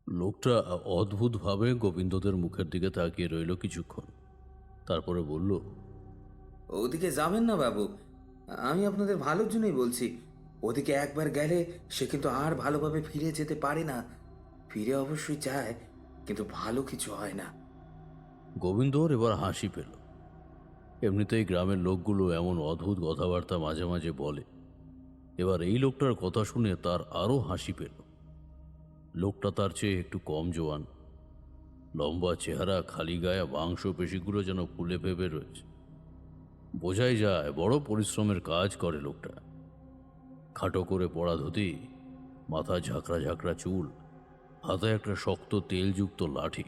লোকটা অদ্ভুতভাবে গোবিন্দদের মুখের দিকে তাকিয়ে রইল কিছুক্ষণ। তারপরে বলল, ওদিকে যাবেন না বাবু। আমি আপনাদের ভালোর জন্যই বলছি। ওদিকে একবার গেলে সে কিন্তু আর ভালোভাবে ফিরে যেতে পারে না। ফিরে অবশ্যই চায়, কিন্তু ভালো কিছু হয় না। গোবিন্দর এবার হাসি পেল। এমনিতেই গ্রামের লোকগুলো এমন অদ্ভুত কথাবার্তা মাঝে মাঝে বলে। এবার এই লোকটার কথা শুনে তার আরও হাসি পেল। লোকটা তার চেয়ে একটু কম জোয়ান, লম্বা চেহারা, খালি গায়ে মাংস পেশিগুলো যেন ফুলে ফেপে রয়েছে। বোঝাই যায় বড় পরিশ্রমের কাজ করে লোকটা। খাটো করে পড়া ধুতি, মাথায় ঝাঁকড়া ঝাঁকড়া চুল, হাতে একটা শক্ত তেলযুক্ত লাঠি।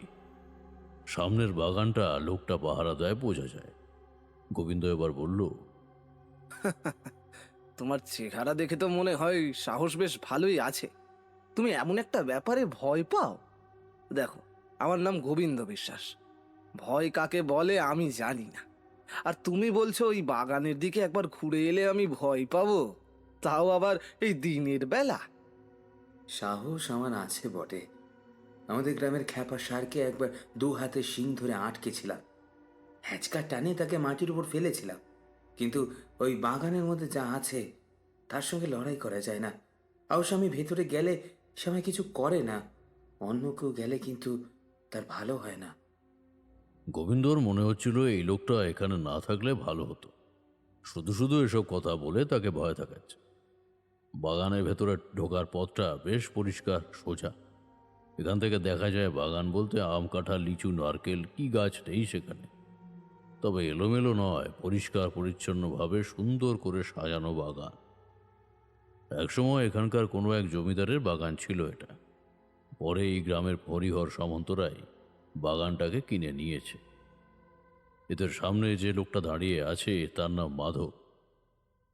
সামনের বাগানটা লোকটা পাহারা দেয় বোঝা যায়। গোবিন্দ এবার বলল, তোমার চেহারা দেখে তো মনে হয় সাহস বেশ ভালোই আছে। তুমি এমন একটা ব্যাপারে ভয় পাও? দেখো, আমার নাম গোবিন্দ বিশ্বাস। ভয় কাকে বলে আমি জানি না। আর তুমি বলছো ওই বাগানের দিকে একবার ঘুরে এলে আমি ভয় পাবো, তাও আবার এই দিনের বেলা? সাহস আমার আছে বটে। আমাদের গ্রামের খ্যাপা ষাঁড়কে একবার দু হাতে শিং ধরে আটকেছিলাম। হ্যাঁচকা টানে তাকে মাটির উপর ফেলেছিলাম। কিন্তু ওই বাগানের মধ্যে যা আছে তার সঙ্গে লড়াই করা যায় না। অবশ্য আমি ভেতরে গেলে সে আমায় কিছু করে না। অন্য কেউ গেলে কিন্তু তার ভালো হয় না। গোবিন্দর মনে হচ্ছিল এই লোকটা এখানে না থাকলে ভালো হতো। শুধু শুধু এসব কথা বলে তাকে ভয় দেখাচ্ছে। বাগানের ভেতরে ঢোকার পথটা বেশ পরিষ্কার, সোজা। এখান থেকে দেখা যায় বাগান বলতে আম, কাঁঠাল, লিচু, নারকেল কি গাছ নেই সেখানে। তবে এলোমেলো নয়, পরিষ্কার পরিচ্ছন্নভাবে সুন্দর করে সাজানো বাগান। একসময় এখানকার কোনো এক জমিদারের বাগান ছিল এটা। পরে এই গ্রামের হরিহর সামন্তরাই বাগানটাকে কিনে নিয়েছে। এদের সামনে যে লোকটা দাঁড়িয়ে আছে তার নাম মাধব।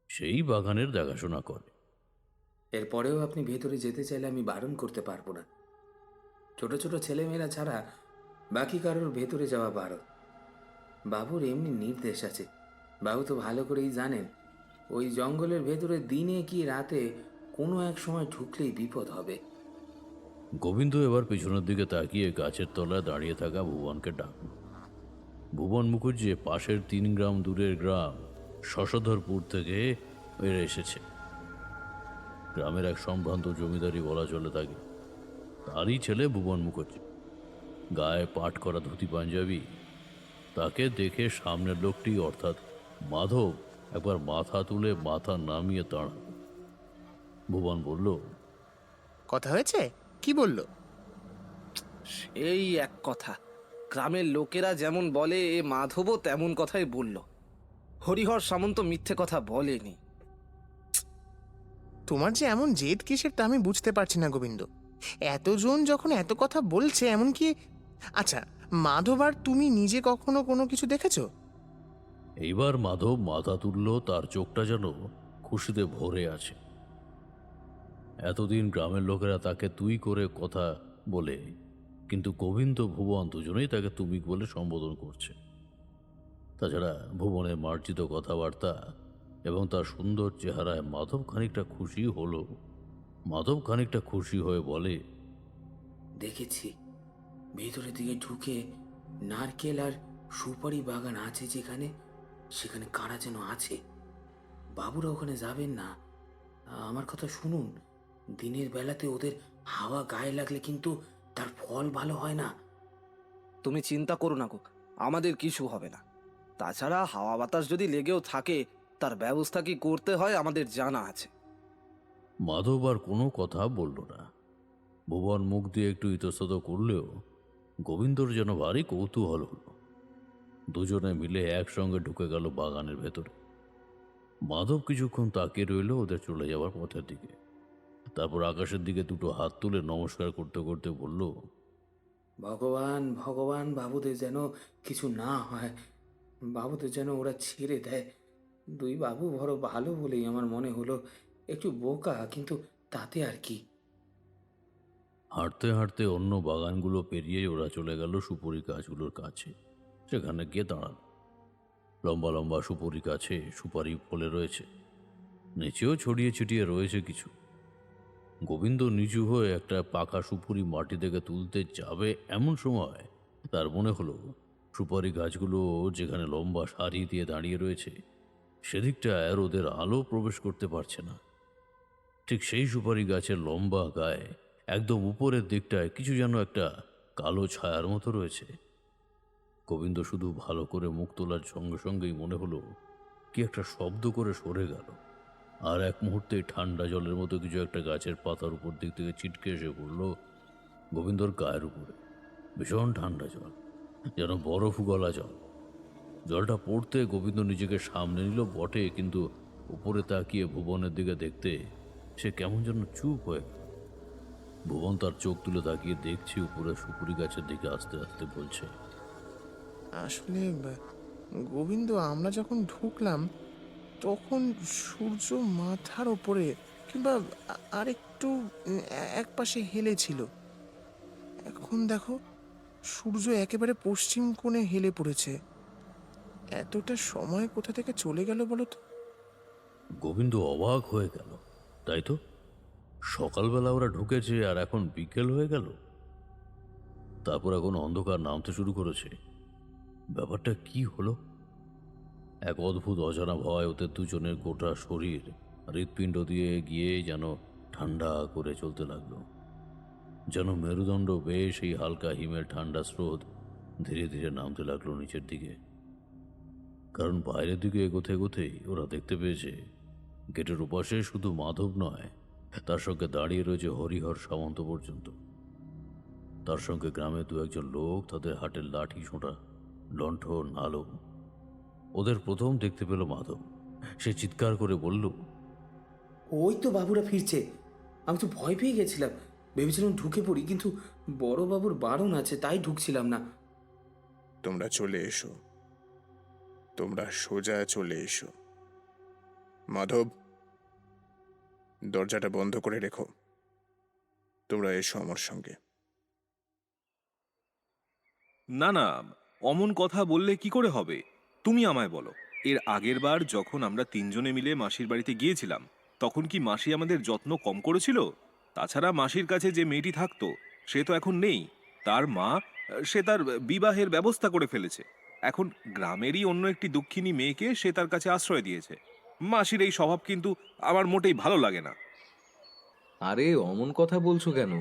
সেই বাগানের দেখাশোনা করে। এরপরেও আপনি ভেতরে যেতে চাইলে আমি বারণ করতে পারবো না। ছোট ছোট ছেলেমেয়েরা ছাড়া বাকি কারোর ভেতরে যাওয়া বারণ। বাবুর এমনি নির্দেশ আছে। বাবু তো ভালো করেই জানেন ওই জঙ্গলের ভেতরে দিনে কি রাতে কোনো এক সময় ঢুকলেই বিপদ হবে। গোবিন্দ এবার পিছনের দিকে তাকিয়ে গাছের তলায় দাঁড়িয়ে থাকা ভুবনকে ডাকল। ভুবন মুখুজ্জি পাশের 3 গ্রাম দূরের গ্রাম শশধরপুর থেকে এরা এসেছে। গ্রামের এক সম্ভ্রান্ত জমিদারি বলা চলে থাকে। তারই ছেলে ভুবন মুখুজ্জি। গায়ে পাট করা ধুতি পাঞ্জাবি। তাকে দেখে সামনের লোকটি অর্থাৎ মাধব একবার মাথা তুলে মাথা নামিয়ে দাঁড়াল। ভুবন বলল, কথা হয়েছে? কি বলল? সেই এক কথা। গ্রামের লোকেরা যেমন বলে এ মাধবও তেমন কথাই বলল। হরিহর সামন্ত মিথ্যে কথা বলেনি। তোমার যে এমন জেদ কিসের তা আমি বুঝতে পারছি না গোবিন্দ। এতজন যখন এত কথা বলছে, এমনকি আচ্ছা, মাধব আর তুমি নিজে কখনো কোনো কিছু দেখেছো? এইবার মাধব মাথা তুলল, তার চোখটা যেন খুশিতে ভরে আছে। এতদিন গ্রামের লোকেরা তাকে তুই করে কথা বলে, কিন্তু গোবিন্দ ভুবন দুজনেই তাকে তুমি বলে সম্বোধন করছে। তাছাড়া ভুবনের মার্জিত কথাবার্তা এবং তার সুন্দর চেহারায় মাধব খানিকটা খুশি হলো। মাধব খানিকটা খুশি হয়ে বলে, দেখেছি ভেতরের দিকে ঢুকে নারকেল আর সুপারি বাগান আছে যেখানে, সেখানে কারা যেন আছে। বাবুরা ওখানে যাবেন না। আমার কথা শুনুন, দিনের বেলাতে ওদের হাওয়া গায়ে লাগলে কিন্তু তার ফল ভালো হয় না। তুমি চিন্তা করো না গো, আমাদের কিছু হবে না। তাছাড়া হাওয়া বাতাস যদি লেগেও থাকে, তার ব্যবস্থা কি করতে হয় আমাদের জানা আছে। মাধব আর কোনো কথা বলল না। ভুবন মুখ দিয়ে একটু ইতস্তত করলেও গোবিন্দর যেন ভারী কৌতূহল হলো। দুজনে মিলে একসঙ্গে ঢুকে গেল বাগানের ভেতরে। মাধব কিছুক্ষণ তাকিয়ে রইল ওদের চলে যাওয়ার পথের দিকে। তারপর আকাশের দিকে দুটো হাত তুলে নমস্কার করতে করতে বলল, ভগবান ভগবান, বাবুদের যেন কিছু না হয়। বাবুদের যেন ওরা ছেড়ে দেয়। দুই বাবু বড় ভালো বলেই আমার মনে হলো। একটু বোকা, কিন্তু তাতে আর কি। হাঁটতে হাঁটতে অন্য বাগানগুলো পেরিয়ে ওরা চলে গেল সুপুরি গাছগুলোর কাছে। সেখানে গিয়ে দাঁড়াল। লম্বা লম্বা সুপুরি গাছে সুপারি ফলে রয়েছে, নিচেও ছড়িয়ে ছিটিয়ে রয়েছে কিছু। গোবিন্দ নিচু হয়ে একটা পাকা সুপুরি মাটি থেকে তুলতে যাবে এমন সময় তার মনে হলো সুপারি গাছগুলো যেখানে লম্বা সারি দিয়ে দাঁড়িয়ে রয়েছে সেদিকটায় রোদের আলো প্রবেশ করতে পারছে না। ঠিক সেই সুপারি গাছের লম্বা গায়ে একদম উপরের দিকটায় কিছু যেন একটা কালো ছায়ার মতো রয়েছে। গোবিন্দ শুধু ভালো করে মুখ তোলার সঙ্গে সঙ্গেই মনে হলো কি একটা শব্দ করে সরে গেল, আর এক মুহূর্তেই ঠান্ডা জলের মতো কিছু একটা গাছের পাতার উপর দিক থেকে ছিটকে এসে পড়ল গোবিন্দর গায়ের উপরে। ভীষণ ঠান্ডা জল, যেন বরফ গলা জল। জলটা পড়তে গোবিন্দ নিজেকে সামনে নিল বটে, কিন্তু উপরে তাকিয়ে ভুবনের দিকে দেখতে সে কেমন যেন চুপ হয়ে গেল। ভুবন তার চোখ তুলে তাকিয়ে দেখছে উপরে সুপুরি গাছের দিকে আস্তে আস্তে বলছে, আসলে গোবিন্দ, আমরা যখন ঢুকলাম তখন সূর্য মাথার ওপরে কিংবা আরেকটু এক পাশে হেলেছিল। এখন দেখো সূর্য একেবারে পশ্চিম কোণে হেলে পড়েছে। এতটা সময় কোথা থেকে চলে গেল বলো তো? গোবিন্দ অবাক হয়ে গেল। তাই তো, সকালবেলা ওরা ঢুকেছে আর এখন বিকেল হয়ে গেল। তারপর এখন অন্ধকার নামতে শুরু করেছে। ব্যাপারটা কি হলো? এক অদ্ভুত অজানা ভয় ওদের দুজনের গোটা শরীর হৃৎপিণ্ড দিয়ে গিয়ে যেন ঠান্ডা করে চলতে লাগলো। যেন মেরুদণ্ড বেয়ে সেই হালকা হিমের ঠান্ডা স্রোত ধীরে ধীরে নামতে লাগলো নিচের দিকে। কারণ বাইরের দিকে এগোতে এগোতেই ওরা দেখতে পেয়েছে গেটের উপাশে শুধু মাধব নয়, তার সঙ্গে দাঁড়িয়ে রয়েছে হরিহর সামন্ত পর্যন্ত। তার সঙ্গে গ্রামে দু একজন লোক, তাদের হাটের লাঠি ছোঁটা, লণ্ঠন, আলো। ওদের প্রথম দেখতে পেল মাধব। সে চিৎকার করে বলল, ওই তো বাবুরা ফিরছে। আমি তো ভয় পেয়ে গেছিলাম, ভেবেছিলাম ঢুকে পড়ি, কিন্তু বড়বাবুর বারণ আছে তাই ঢুকছিলাম না। তোমরা চলে এসো, তোমরা সোজা চলে এসো। মাধব, দরজাটা বন্ধ করে রেখো। তোমরা এসো আমার সঙ্গে। না না, অমন কথা বললে কি করে হবে? তুমি আমায় বলো, এর আগের বার যখন আমরা তিনজনে মিলে মাসির বাড়িতে গিয়েছিলাম তখন কি মাসি আমাদের যত্ন কম করেছিল? তাছাড়া মাসির কাছে যে মেয়েটি থাকতো সে তো এখন নেই। তার মা, সে তার বিবাহের ব্যবস্থা করে ফেলেছে। এখন গ্রামেরই অন্য একটি দুঃখিনী মেয়েকে সে তার কাছে আশ্রয় দিয়েছে। মাসির এই স্বভাব কিন্তু আমার মোটেই ভালো লাগে না। আরে অমন কথা বলছো কেন?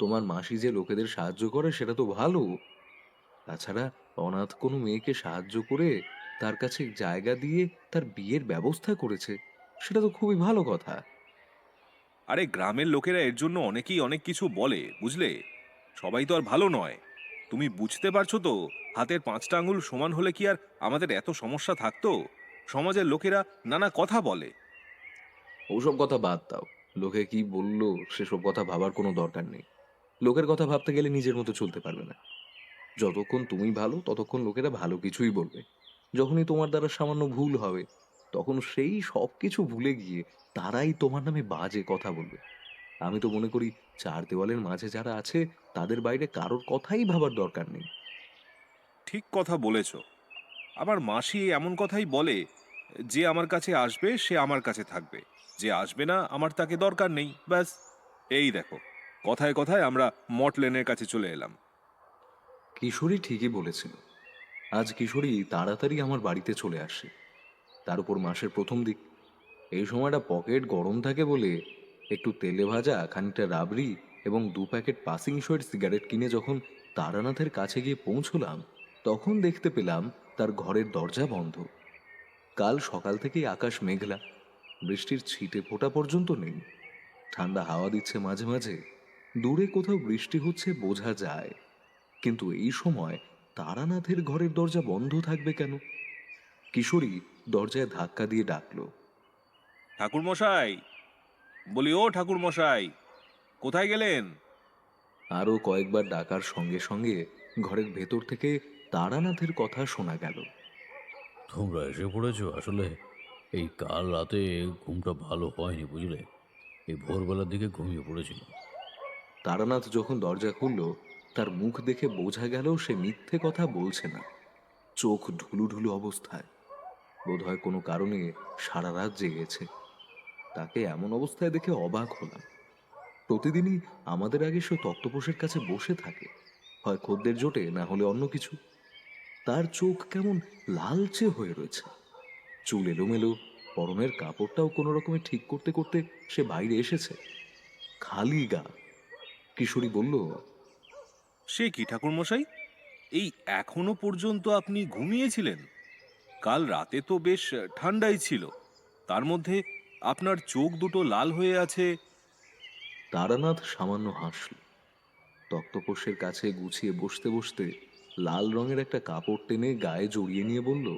তোমার মাসি যে লোকেদের সাহায্য করে সেটা তো ভালো। তাছাড়া অনাথ কোনো মেয়েকে সাহায্য করে তার কাছে জায়গা দিয়ে তার বিয়ের ব্যবস্থা করেছে, সেটা তো খুবই ভালো কথা। আরে গ্রামের লোকেরা এর জন্য অনেকেই অনেক কিছু বলে, বুঝলে? সবাই তো আর ভালো নয়। তুমি বুঝতে পারছো তো, হাতের 5টা আঙুল সমান হলে কি আর আমাদের এত সমস্যা থাকতো? সমাজের লোকেরা নানা কথা বলে। ওসব কথা বাদ দাও। লোকে কি বললো সেসব কথা ভাবার কোনো দরকার নেই। লোকের কথা ভাবতে গেলে নিজের মতো চলতে পারবে না। যতক্ষণ তুমি ভালো ততক্ষণ লোকেরা ভালো কিছুই বলবে। যখনই তোমার দ্বারা সামান্য ভুল হবে তখন সেই সব কিছু ভুলে গিয়ে তারাই তোমার নামে বাজে কথা বলবে। আমি তো মনে করি চার দেওয়ালের মাঝে যারা আছে তাদের বাইরে কারোর কথাই ভাবার দরকার নেই। ঠিক কথা বলেছ। আমার মাসি এমন কথাই বলে, যে আমার কাছে আসবে সে আমার কাছে থাকবে, যে আসবে না আমার তাকে দরকার নেই, ব্যাস। এই দেখো, কথায় কথায় আমরা মটলেনের কাছে চলে এলাম। কিশোরী ঠিকই বলেছিল। আজ কিশোরী তাড়াতাড়ি আমার বাড়িতে চলে আসে। তার উপর মাসের প্রথম দিক, এই সময়টা পকেট গরম থাকে বলে একটু তেলে ভাজা, খানিকটা রাবড়ি এবং 2 প্যাকেট পাসিং শোয়ের সিগারেট কিনে যখন তারানাথের কাছে গিয়ে পৌঁছলাম তখন দেখতে পেলাম তার ঘরের দরজা বন্ধ। কাল সকাল থেকেই আকাশ মেঘলা, বৃষ্টির ছিটে ফোঁটা পর্যন্ত নেই। ঠান্ডা হাওয়া দিচ্ছে মাঝে মাঝে, দূরে কোথাও বৃষ্টি হচ্ছে বোঝা যায়। কিন্তু এই সময় তারানাথের ঘরের দরজা বন্ধ থাকবে কেন? কিশোরী দরজায় ধাক্কা দিয়ে ডাকলো, ঠাকুর মশাই, বলি ও ঠাকুর মশাই, কোথায় গেলেন? আরও কয়েকবার ডাকার সঙ্গে সঙ্গে ঘরের ভেতর থেকে তারানাথের কথা শোনা গেল। তোমরা এসে পড়েছ। আসলে এই কাল রাতে ঘুমটা ভালো হয়নি, বুঝলে? এই ভোরবেলার দিকে ঘুমিয়ে পড়েছিল। তারানাথ যখন দরজা খুলল তার মুখ দেখে বোঝা গেল সে মিথ্যে কথা বলছে না। চোখ ঢুলু ঢুলু অবস্থায়, বোধহয় কোনো কারণে সারা রাত জেগেছে। তাকে এমন অবস্থায় দেখে অবাক হলাম। প্রতিদিনই আমাদের আগে সে তক্তপোষের কাছে বসে থাকে, হয় খদ্দের জোটে, না হলে অন্য কিছু। তার চোখ কেমন লালচে হয়ে রয়েছে, চুল এলোমেলো, পরনের কাপড়টাও কোনো রকমে ঠিক করতে করতে সে বাইরে এসেছে। খালি গা। কিশোরী বলল, সে কি ঠাকুরমশাই, এই এখনো পর্যন্ত আপনি ঘুমিয়েছিলেন? কাল রাতে তো বেশ ঠান্ডাই ছিল, তার মধ্যে আপনার চোখ দুটো লাল হয়ে আছে। তারানাথ সামান্য হাসল। তক্তপোষের কাছে গুছিয়ে বসতে বসতে লাল রঙের একটা কাপড় টেনে গায়ে জড়িয়ে নিয়ে বলল,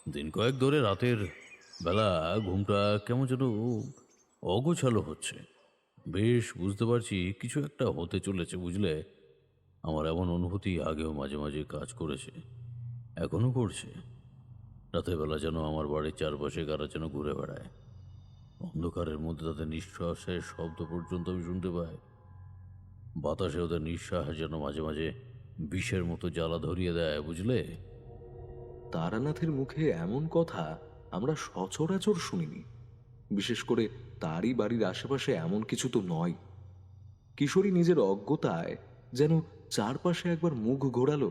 দিন কয়েক ধরে রাতের বেলা ঘুমটা কেমন যেন অগোছালো হচ্ছে। বেশ বুঝতে পারছি কিছু একটা হতে চলেছে, বুঝলে? আমার এমন অনুভূতি আগেও মাঝে মাঝে কাজ করেছে, এখনো করছে। রাতের বেলা যেন আমার বাড়ির চারপাশে কারা যেন ঘুরে বেড়ায়। অন্ধকারের মধ্যে তাদের নিঃশ্বাসের শব্দ পর্যন্ত আমি শুনতে পাই। বাতাসে ওদের নিঃশ্বাস যেন মাঝে মাঝে বিষের মতো জ্বালা ধরিয়ে দেয়, বুঝলে? তারানাথের মুখে এমন কথা আমরা সচরাচর শুনিনি। বিশেষ করে তারই বাড়ির আশেপাশে এমন কিছু তো নয়। কিশোরী নিজের অজ্ঞতায় যেন চারপাশে একবার মুখ ঘোরালো।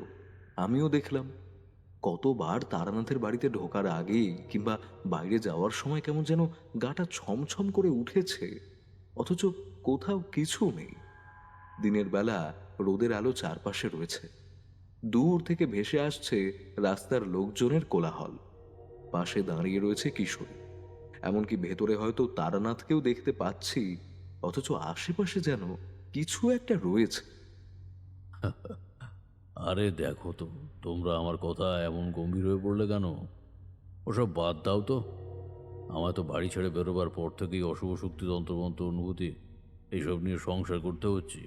আমিও দেখলাম। কতবার তারানাথের বাড়িতে ঢোকার আগে কিংবা বাইরে যাওয়ার সময় কেমন যেন গাটা ছমছম করে উঠেছে, অথচ কোথাও কিছু নেই। দিনের বেলা রোদের আলো চারপাশে রয়েছে, দূর থেকে ভেসে আসছে রাস্তার লোকজনের কোলাহল। পাশে দাঁড়িয়ে রয়েছে কিশোরী, এমনকি ভেতরে হয়তো তারানাথকেও দেখতে পাচ্ছি, অথচ আশেপাশে যেন কিছু একটা রয়েছে। আরে দেখো তো, তোমরা আমার কথা এমন গম্ভীর হয়ে পড়লে কেন? ওসব বাদ দাও তো। আমার তো বাড়ি ছেড়ে বেরোবার পর থেকেই অশুভ শক্তি তন্ত্রমন্ত্র অনুভূতি এইসব নিয়ে সংসার করতে হচ্ছে।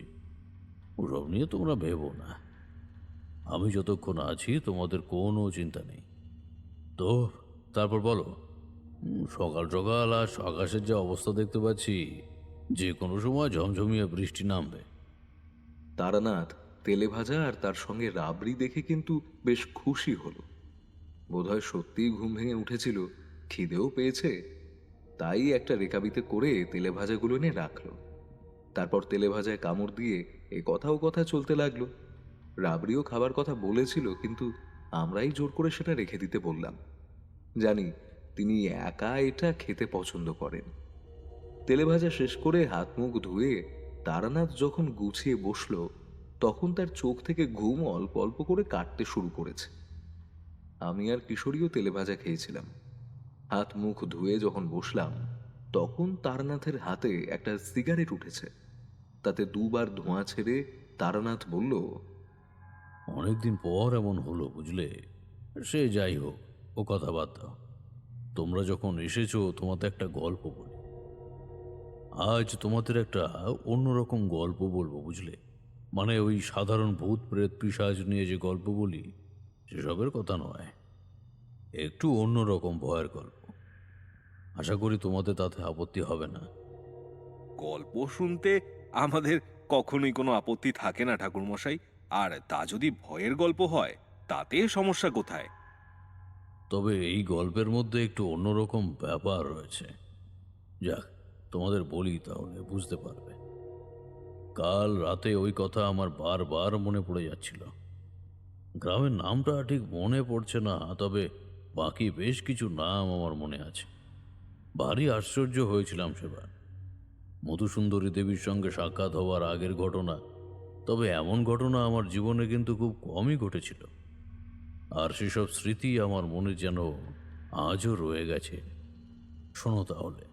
ওসব নিয়ে তোমরা ভেবো না। আমি যতক্ষণ আছি তোমাদের কোনো চিন্তা নেই। তো তারপর বলো, সকাল সকাল আর আকাশের যে অবস্থা দেখতে পাচ্ছি, যে কোনো সময় ঝমঝমিয়ে বৃষ্টি নামবে। তারানাথ তেলে ভাজা আর তার সঙ্গে রাবড়ি দেখে কিন্তু বেশ খুশি হলো। বোধহয় সত্যিই ঘুম ভেঙে উঠেছিল, খিদেও পেয়েছে, তাই একটা রেকাবিতে করে তেলে ভাজাগুলো এনে রাখলো। তারপর তেলে ভাজায় কামড় দিয়ে এ কথাও কথা চলতে লাগলো। রাবড়িও খাবার কথা বলেছিল, কিন্তু আমরাই জোর করে সেটা রেখে দিতে বললাম। জানি তিনি একা এটা খেতে পছন্দ করেন। তেলে ভাজা শেষ করে হাত মুখ ধুয়ে তারানাথ যখন গুছিয়ে বসলো, তখন তার চোখ থেকে ঘুম অল্প অল্প করে কাটতে শুরু করেছে। আমি আর কিশোরীও তেলে ভাজা খেয়েছিলাম। হাত মুখ ধুয়ে যখন বসলাম, তখন তারানাথের হাতে একটা সিগারেট উঠেছে। তাতে দুবার ধোঁয়া ছেড়ে তারানাথ বলল, অনেকদিন পর এমন হলো, বুঝলে? সে যাই হোক, ও কথা বাদ দাও। তোমরা যখন এসেছো, তোমাদের একটা গল্প বলি। আজ তোমাদের একটা অন্যরকম গল্প বলবো, বুঝলে? মানে ওই সাধারণ ভূত প্রেত পিশাচ নিয়ে যে গল্প বলি, সেসবের কথা নয়। একটু অন্যরকম ভয়ের গল্প। আশা করি তোমাদের তাতে আপত্তি হবে না। গল্প শুনতে আমাদের কখনোই কোনো আপত্তি থাকে না ঠাকুরমশাই। আর তা যদি ভয়ের গল্প হয়, তাতে সমস্যা কোথায়? তবে এই গল্পের মধ্যে একটু অন্যরকম ব্যাপার রয়েছে। যাক, তোমাদের বলি তাহলে বুঝতে পারবে। কাল রাতে ওই কথা আমার বারবার মনে পড়ে যাচ্ছিল। গ্রামের নামটা ঠিক মনে পড়ছে না, তবে বাকি বেশ কিছু নাম আমার মনে আছে। ভারী আশ্চর্য হয়েছিলাম সেবার। মধুসুন্দরী দেবীর সঙ্গে সাক্ষাৎ হওয়ার আগের ঘটনা, তবে এমন ঘটনা আমার জীবনে কিন্তু খুব কমই ঘটেছিল। আর সেসব স্মৃতি আমার মনে যেন আজও রয়ে গেছে। শোনো তাহলে।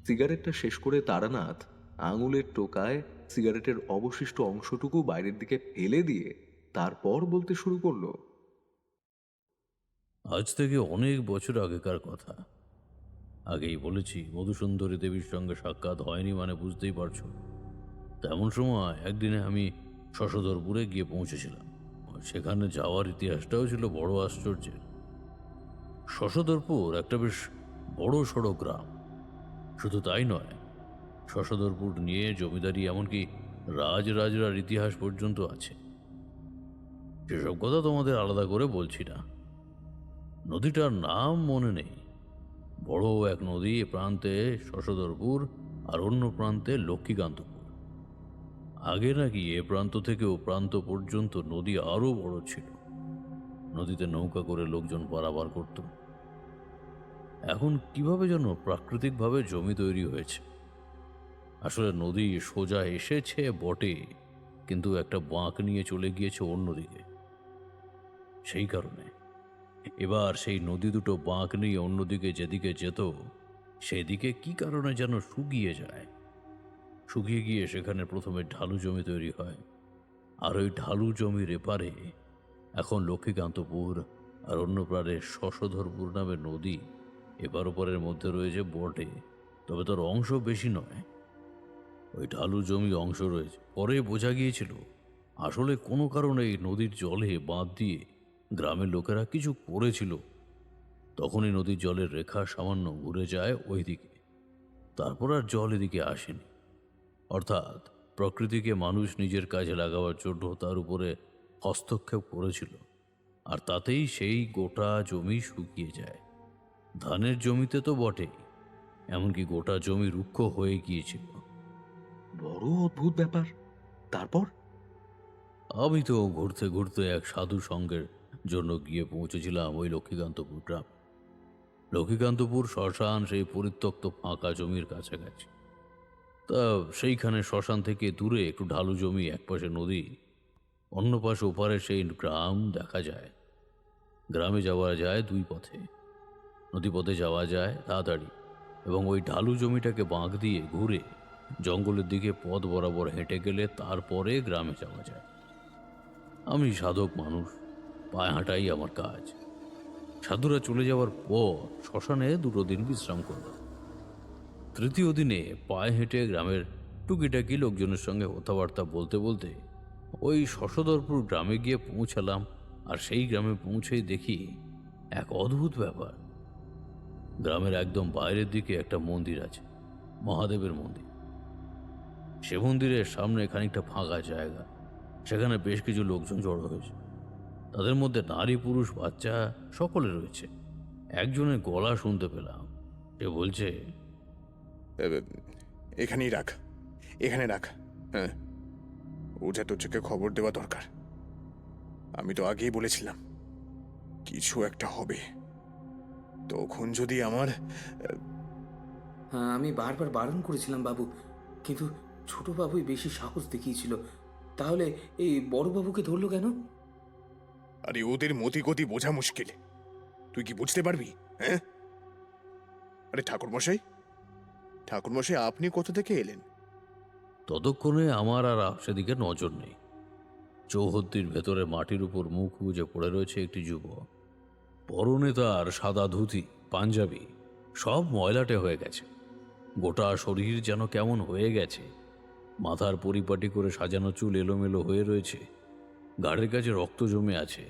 সিগারেটটা শেষ করে তারানাথ আঙুলের টোকায় সিগারেটের অবশিষ্ট অংশটুকু বাইরের দিকে ফেলে দিয়ে তারপর বলতে শুরু করলো, আজ থেকে অনেক বছর আগেকার কথা। আগেই বলেছি, মধুসুন্দরী দেবীর সঙ্গে সাক্ষাৎ হয়নি মানে বুঝতেই পারছো। তেমন সময় একদিনে আমি শশধরপুরে গিয়ে পৌঁছেছিলাম। সেখানে যাওয়ার ইতিহাসটাও ছিল বড় আশ্চর্যের। শশধরপুর একটা বেশ বড় সড়ো গ্রাম। শুধু তাই নয়, শশধরপুর নিয়ে জমিদারি এমনকি রাজরাজরার ইতিহাস পর্যন্ত আছে। সেসব কথা তোমাদের আলাদা করে বলছি না। নদীটার নাম মনে নেই। বড় এক নদী, এ প্রান্তে শশধরপুর, আর অন্য প্রান্তে লক্ষ্মীকান্তপুর। আগে নাকি এ প্রান্ত থেকে ও প্রান্ত পর্যন্ত নদী আরো বড় ছিল, নদীতে নৌকা করে লোকজন পারাপার করত। এখন কিভাবে যেন প্রাকৃতিকভাবে জমি তৈরি হয়েছে। আসলে নদী সোজা এসেছে বটে, কিন্তু একটা বাঁক নিয়ে চলে গিয়েছে অন্যদিকে। সেই কারণে এবার সেই নদী দুটো বাঁক নিয়ে অন্যদিকে যেদিকে যেত, সেদিকে কি কারণে যেন শুকিয়ে যায়। শুকিয়ে গিয়ে সেখানে প্রথমে ঢালু জমি তৈরি হয়, আর ওই ঢালু জমির এপারে এখন লক্ষ্মীকান্তপুর আর অন্য পারে শশধরপুর নামে নদী। এপার ওপারের মধ্যে রয়েছে বটে, তবে তার অংশ বেশি নয়। ওই ঢালু জমি অংশ রয়েছে। পরে বোঝা গিয়েছিল আসলে কোনো কারণে এই নদীর জলে বাঁধ দিয়ে গ্রামের লোকেরা কিছু করেছিল। তখনই নদীর জলের রেখা সামান্য ঘুরে যায় ওই দিকে, তারপর আর জল এদিকে আসেনি। অর্থাৎ প্রকৃতিকে মানুষ নিজের কাজে লাগাবার জন্য তার উপরে হস্তক্ষেপ করেছিল, আর তাতেই সেই গোটা জমি শুকিয়ে যায়। ধানের জমিতে তো বটেই, এমনকি গোটা জমি রুক্ষ হয়ে গিয়েছিল। বড় অদ্ভুত ব্যাপার। তারপর? আমি তো ঘুরতে ঘুরতে এক সাধু সঙ্গের জন্য গিয়ে পৌঁছেছিলাম ওই লক্ষ্মীকান্তপুর গ্রাম। লক্ষ্মীকান্তপুর শ্মশান সেই পরিত্যক্ত ফাঁকা জমির কাছাকাছি। তা সেইখানে শ্মশান থেকে দূরে একটু ঢালু জমি, একপাশে নদী, অন্য পাশে ওপারে সেই গ্রাম দেখা যায়। গ্রামে যাওয়া যায় দুই পথে। নদীপথে যাওয়া যায় তাড়াতাড়ি, এবং ওই ঢালু জমিটাকে বাঁক দিয়ে ঘুরে জঙ্গলের দিকে পথ বরাবর হেঁটে গেলে তারপরে গ্রামে যাওয়া যায়। আমি সাধক মানুষ, পায়ে হাঁটাই আমার কাজ। সাধুরা চলে যাওয়ার পর শ্মশানে 2 দিন বিশ্রাম করলাম। তৃতীয় দিনে পায়ে হেঁটে গ্রামের টুকিটাকি লোকজনের সঙ্গে কথাবার্তা বলতে বলতে ওই শশধরপুর গ্রামে গিয়ে পৌঁছালাম। আর সেই গ্রামে পৌঁছেই দেখি এক অদ্ভুত ব্যাপার। গ্রামের একদম বাইরের দিকে একটা মন্দির আছে, মহাদেবের মন্দির। সে মন্দিরের সামনে খানিকটা ফাঁকা জায়গা, সেখানে বেশ কিছু লোকজন জড়ো হয়েছে। তাদের মধ্যে নারী, পুরুষ, বাচ্চা সকলে রয়েছে। একজনের গলা শুনতে পেলাম, সে বলছে, এখানেই রাখ, এখানে রাখ। হ্যাঁ, ওঝা তোকে খবর দেওয়া দরকার। আমি তো আগেই বলেছিলাম কিছু একটা হবে। তখন যদি আমার হ্যাঁ, আমি বারবার বারণ করেছিলাম বাবু, কিন্তু ছোট বাবুই বেশি সাহস দেখিয়েছিল। তাহলে এই বড় বাবুকে ধরলো কেন? আরে ওদের মতি গতি বোঝা মুশকিল, তুই কি বুঝতে পারবি? হ্যাঁ, আরে ঠাকুরমশাই, ঠাকুরমশাই আপনি কোথা থেকে এলেন? ততক্ষণে আমার আর সেদিকে নজর নেই। চৌহদ্দির ভেতরে মাটির উপর মুখ গুজে পড়ে রয়েছে একটি যুবক। পরনে তার সাদা ধুতি, পাঞ্জাবি, সব ময়লাটে হয়ে গেছে। গোটা শরীর যেন কেমন হয়ে গেছে। মাথার পরিপাটি করে সাজানো চুল এলোমেলো হয়ে রয়েছে। গাড়ের কাছে রক্ত জমে আছে।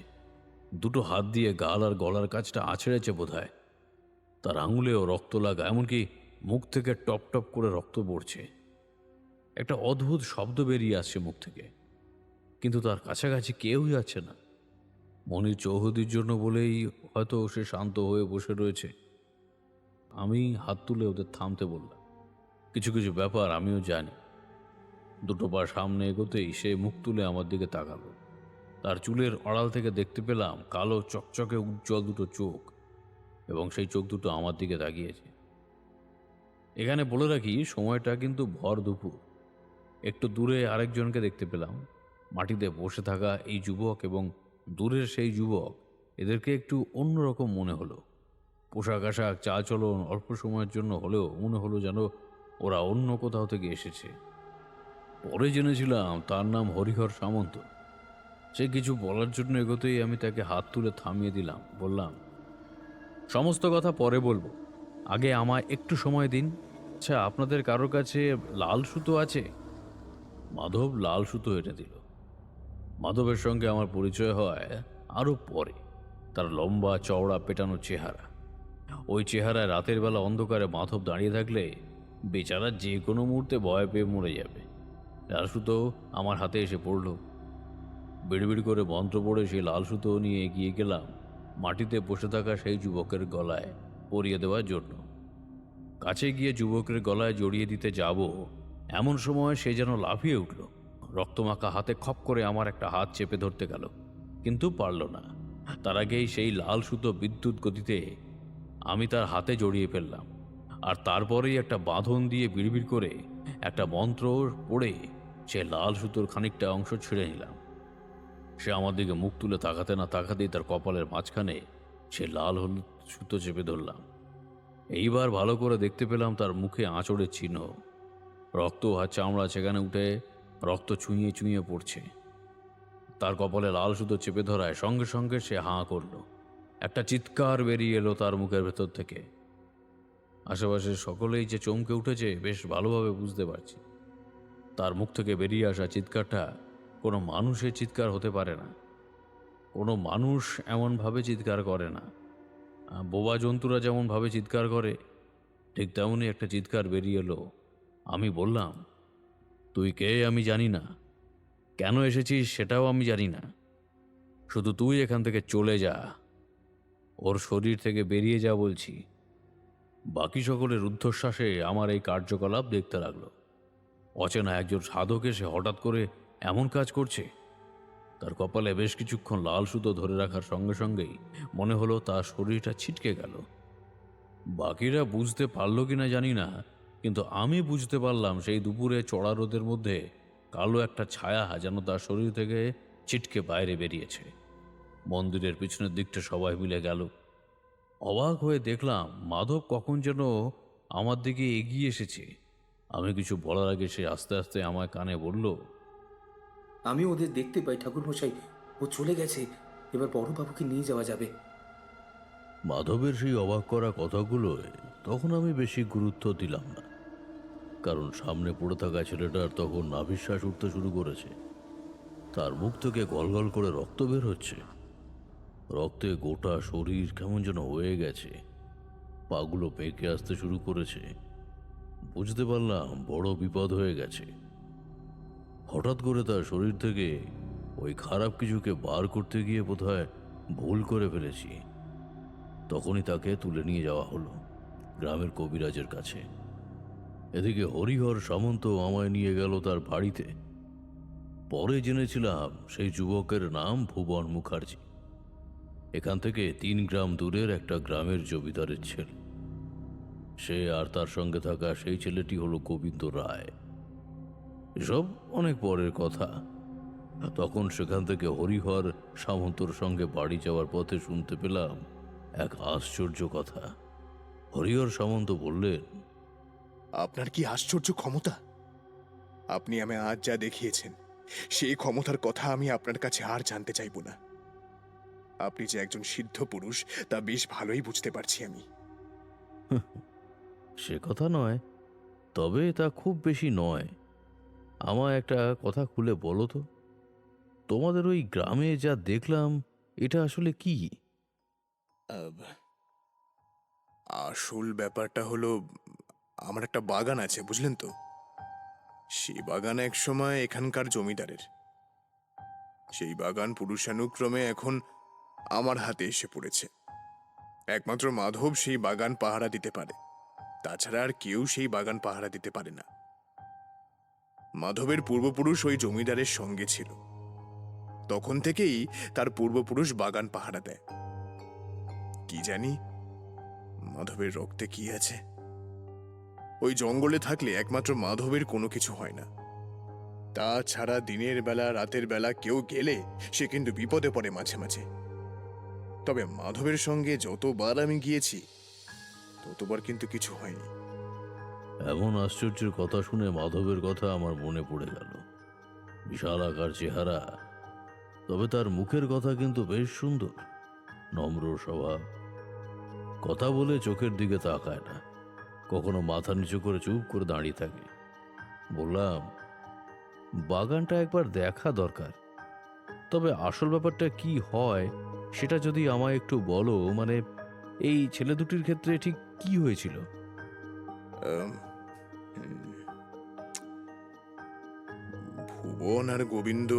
2 হাত দিয়ে গাল আর গলার কাছটা আছড়েছে বোধহয়। তার আঙুলেও রক্ত লাগা, এমনকি মুখ থেকে টপ টপ করে রক্ত পড়ছে। একটা অদ্ভুত শব্দ বেরিয়ে আসছে মুখ থেকে, কিন্তু তার কাছাকাছি কেউই আছে না। মনির চৌহদির জন্য বলেই হয়তো সে শান্ত হয়ে বসে রয়েছে। আমি হাত তুলে ওদের থামতে বললাম। কিছু কিছু ব্যাপার আমিও জানি। 2 পা সামনে এগোতেই সে মুখ তুলে আমার দিকে তাকালো। তার চুলের আড়াল থেকে দেখতে পেলাম কালো চকচকে উজ্জ্বল 2 চোখ, এবং সেই চোখ দুটো আমার দিকে তাকিয়েছে। এখানে বলে রাখি, সময়টা কিন্তু ভর দুপুর। একটু দূরে আরেকজনকে দেখতে পেলাম, মাটিতে বসে থাকা এই যুবক এবং দূরের সেই যুবক। এদেরকে একটু অন্যরকম মনে হলো। পোশাক আশাক, চালচলন অল্প সময়ের জন্য হলেও মনে হলো যেন ওরা অন্য কোথাও থেকে এসেছে। পরে জেনেছিলাম তার নাম হরিহর সামন্ত। সে কিছু বলার জন্য এগোতেই আমি তাকে হাত তুলে থামিয়ে দিলাম। বললাম, সমস্ত কথা পরে বলবো, আগে আমায় একটু সময় দিন। আচ্ছা, আপনাদের কারোর কাছে লাল সুতো আছে? মাধব লাল সুতো এনে দিল। মাধবের সঙ্গে আমার পরিচয় হয় আরো পরে। তার লম্বা চওড়া পেটানো চেহারা, ওই চেহারায় রাতের বেলা অন্ধকারে মাধব দাঁড়িয়ে থাকলে বেচারা যে কোনো মুহূর্তে ভয় পেয়ে মরে যাবে। লাল সুতো আমার হাতে এসে পড়ল। বিড়বিড় করে মন্ত্র পড়ে সেই লাল সুতো নিয়ে এগিয়ে গেলাম মাটিতে বসে থাকা সেই যুবকের গলায় পরিয়ে দেওয়ার জন্য। কাছে গিয়ে যুবকের গলায় জড়িয়ে দিতে যাব, এমন সময় সে যেন লাফিয়ে উঠল। রক্তমাখা হাতে খপ করে আমার একটা হাত চেপে ধরতে গেল, কিন্তু পারল না। তার আগেই সেই লাল সুতো বিদ্যুৎ গতিতে আমি তার হাতে জড়িয়ে ফেললাম, আর তারপরেই একটা বাঁধন দিয়ে বিড়বিড় করে একটা মন্ত্র পড়ে সে লাল সুতোর খানিকটা অংশ ছিঁড়ে নিলাম। সে আমার দিকে মুখ তুলে তাকাতে না তাকাতেই তার কপালের মাঝখানে সে লাল হলুদ সুতো চেপে ধরলাম। এইবার ভালো করে দেখতে পেলাম তার মুখে আঁচড়ের চিহ্ন। রক্ত আর চামড়া সেখানে উঠে রক্ত চুইয়ে চুইয়ে পড়ছে। তার কপালে লাল সুতো চেপে ধরায় সঙ্গে সঙ্গে সে হাঁ করলো। একটা চিৎকার বেরিয়ে এলো তার মুখের ভেতর থেকে। আশেপাশে সকলেই যে চমকে উঠেছে বেশ ভালোভাবে বুঝতে পারছি। তার মুখ থেকে বেরিয়ে আসা চিৎকারটা কোনো মানুষের চিৎকার হতে পারে না। কোনো মানুষ এমনভাবে চিৎকার করে না। বোবা জন্তুরা যেমনভাবে চিৎকার করে, ঠিক তেমনই একটা চিৎকার বেরিয়ে এলো। আমি বললাম, তুই কে আমি জানি না, কেন এসেছিস সেটাও আমি জানি না, শুধু তুই এখান থেকে চলে যা, ওর শরীর থেকে বেরিয়ে যা বলছি। বাকি সকলের রুদ্ধশ্বাসে আমার এই কার্যকলাপ দেখতে লাগলো। অচেনা একজন সাধক এসে হঠাৎ করে এমন কাজ করছে। তার কপালে বেশ কিছুক্ষণ লাল সুতো ধরে রাখার সঙ্গে সঙ্গেই মনে হলো তার শরীরটা ছিটকে গেল। বাকিরা বুঝতে পারল কিনা জানি না, কিন্তু আমি বুঝতে পারলাম সেই দুপুরে চড়া রোদের মধ্যে কালো একটা ছায়া যেন তার শরীর থেকে ছিটকে বাইরে বেরিয়েছে। মন্দিরের পিছনের দিকটা সবাই মিলে গেল। অবাক হয়ে দেখলাম মাধব কখন যেন আমার দিকে এগিয়ে এসেছে। আমি কিছু বলার আগে সে আস্তে আস্তে আমার কানে বলল, আমি ওদের দেখতে পাই ঠাকুরমশাই, ও চলে গেছে, এবার বড়বাবুকে নিয়ে যাওয়া যাবে। মাধবের সেই অবাক করা কথাগুলোয় তখন আমি বেশি গুরুত্ব দিলাম না, কারণ সামনে পড়ে থাকা ছেলেটার তখন নাভিশ্বাস উঠতে শুরু করেছে। তার মুখ থেকে গলগল করে রক্ত বের হচ্ছে। রক্তে গোটা শরীর কেমন যেন হয়ে গেছে, পাগুলো পেকে আসতে শুরু করেছে। বুঝতে পারলাম বড় বিপদ হয়ে গেছে। হঠাৎ করে তার শরীর থেকে ওই খারাপ কিছুকে বার করতে গিয়ে বোধহয় ভুল করে ফেলেছি। তখনই তাকে তুলে নিয়ে যাওয়া হলো গ্রামের কবিরাজের কাছে। এদিকে হরিহর সামন্ত আমায় নিয়ে গেল তার বাড়িতে। পরে জেনেছিলাম সেই যুবকের নাম ভুবন মুখার্জি। এখান থেকে 3 গ্রাম দূরের একটা গ্রামের জমিদারের ছেলে। সে আর তার সঙ্গে থাকা সেই ছেলেটি হলো গোবিন্দ রায়। এসব অনেক পরের কথা। তখন সেখান থেকে হরিহর সামন্তর সঙ্গে বাড়ি যাওয়ার পথে শুনতে পেলাম এক আশ্চর্য কথা। হরিহর সামন্ত বললেন, আপনার কি আশ্চর্য ক্ষমতা! আপনি আমায় আজ যা দেখিয়েছেন, সেই ক্ষমতার কথা আমি আপনার কাছে আর জানতে চাইব না। আপনি যে একজন সিদ্ধ পুরুষ তা বেশ ভালোই বুঝতে পারছি আমি। সে কথা নয়, তবে তা খুব বেশি নয়। আমায় একটা কথা খুলে বলো তো, তোমাদের ওই গ্রামে যা দেখলাম এটা আসলে কি? আহ, আসল ব্যাপারটা হলো, আমার একটা বাগান আছে, বুঝলেন তো। সেই বাগান এক সময় এখানকার জমিদারের। সেই বাগান পুরুষানুক্রমে এখন আমার হাতে এসে পড়েছে। একমাত্র মাধব সেই বাগান পাহারা দিতে পারে, তাছাড়া আর কেউ সেই বাগান পাহারা দিতে পারে না। মাধবের পূর্বপুরুষ ওই জমিদারের সঙ্গে ছিল, তখন থেকেই তার পূর্বপুরুষ বাগান পাহারা দেয়। কি জানি মাধবের রক্তে কি আছে। ওই জঙ্গলে থাকলে একমাত্র মাধবের কোনো কিছু হয় না। তাছাড়া দিনের বেলা রাতের বেলা কেউ গেলে সে কিন্তু বিপদে পড়ে মাঝে মাঝে। তবে মাধবের সঙ্গে যতবার আমি গিয়েছি ততবার কিন্তু কিছু হয়নি। এমন আশ্চর্যের কথা শুনে মাধবের কথা আমার মনে পড়ে গেল। বিশাল আকার চেহারা, তবে তার মুখের কথা কিন্তু বেশ সুন্দর, নম্র স্বভাব। কথা বলে চোখের দিকে তাকায় না, কখনো মাথা নিচু করে চুপ করে দাঁড়িয়ে থাকে। বললাম, বাগানটা একবার দেখা দরকার, তবে আসল ব্যাপারটা কি হয় সেটা যদি আমায় একটু বলো। মানে এই ছেলে দুটির ক্ষেত্রে ঠিক কি হয়েছিল? আম, হুম, ভুবন আর গোবিন্দ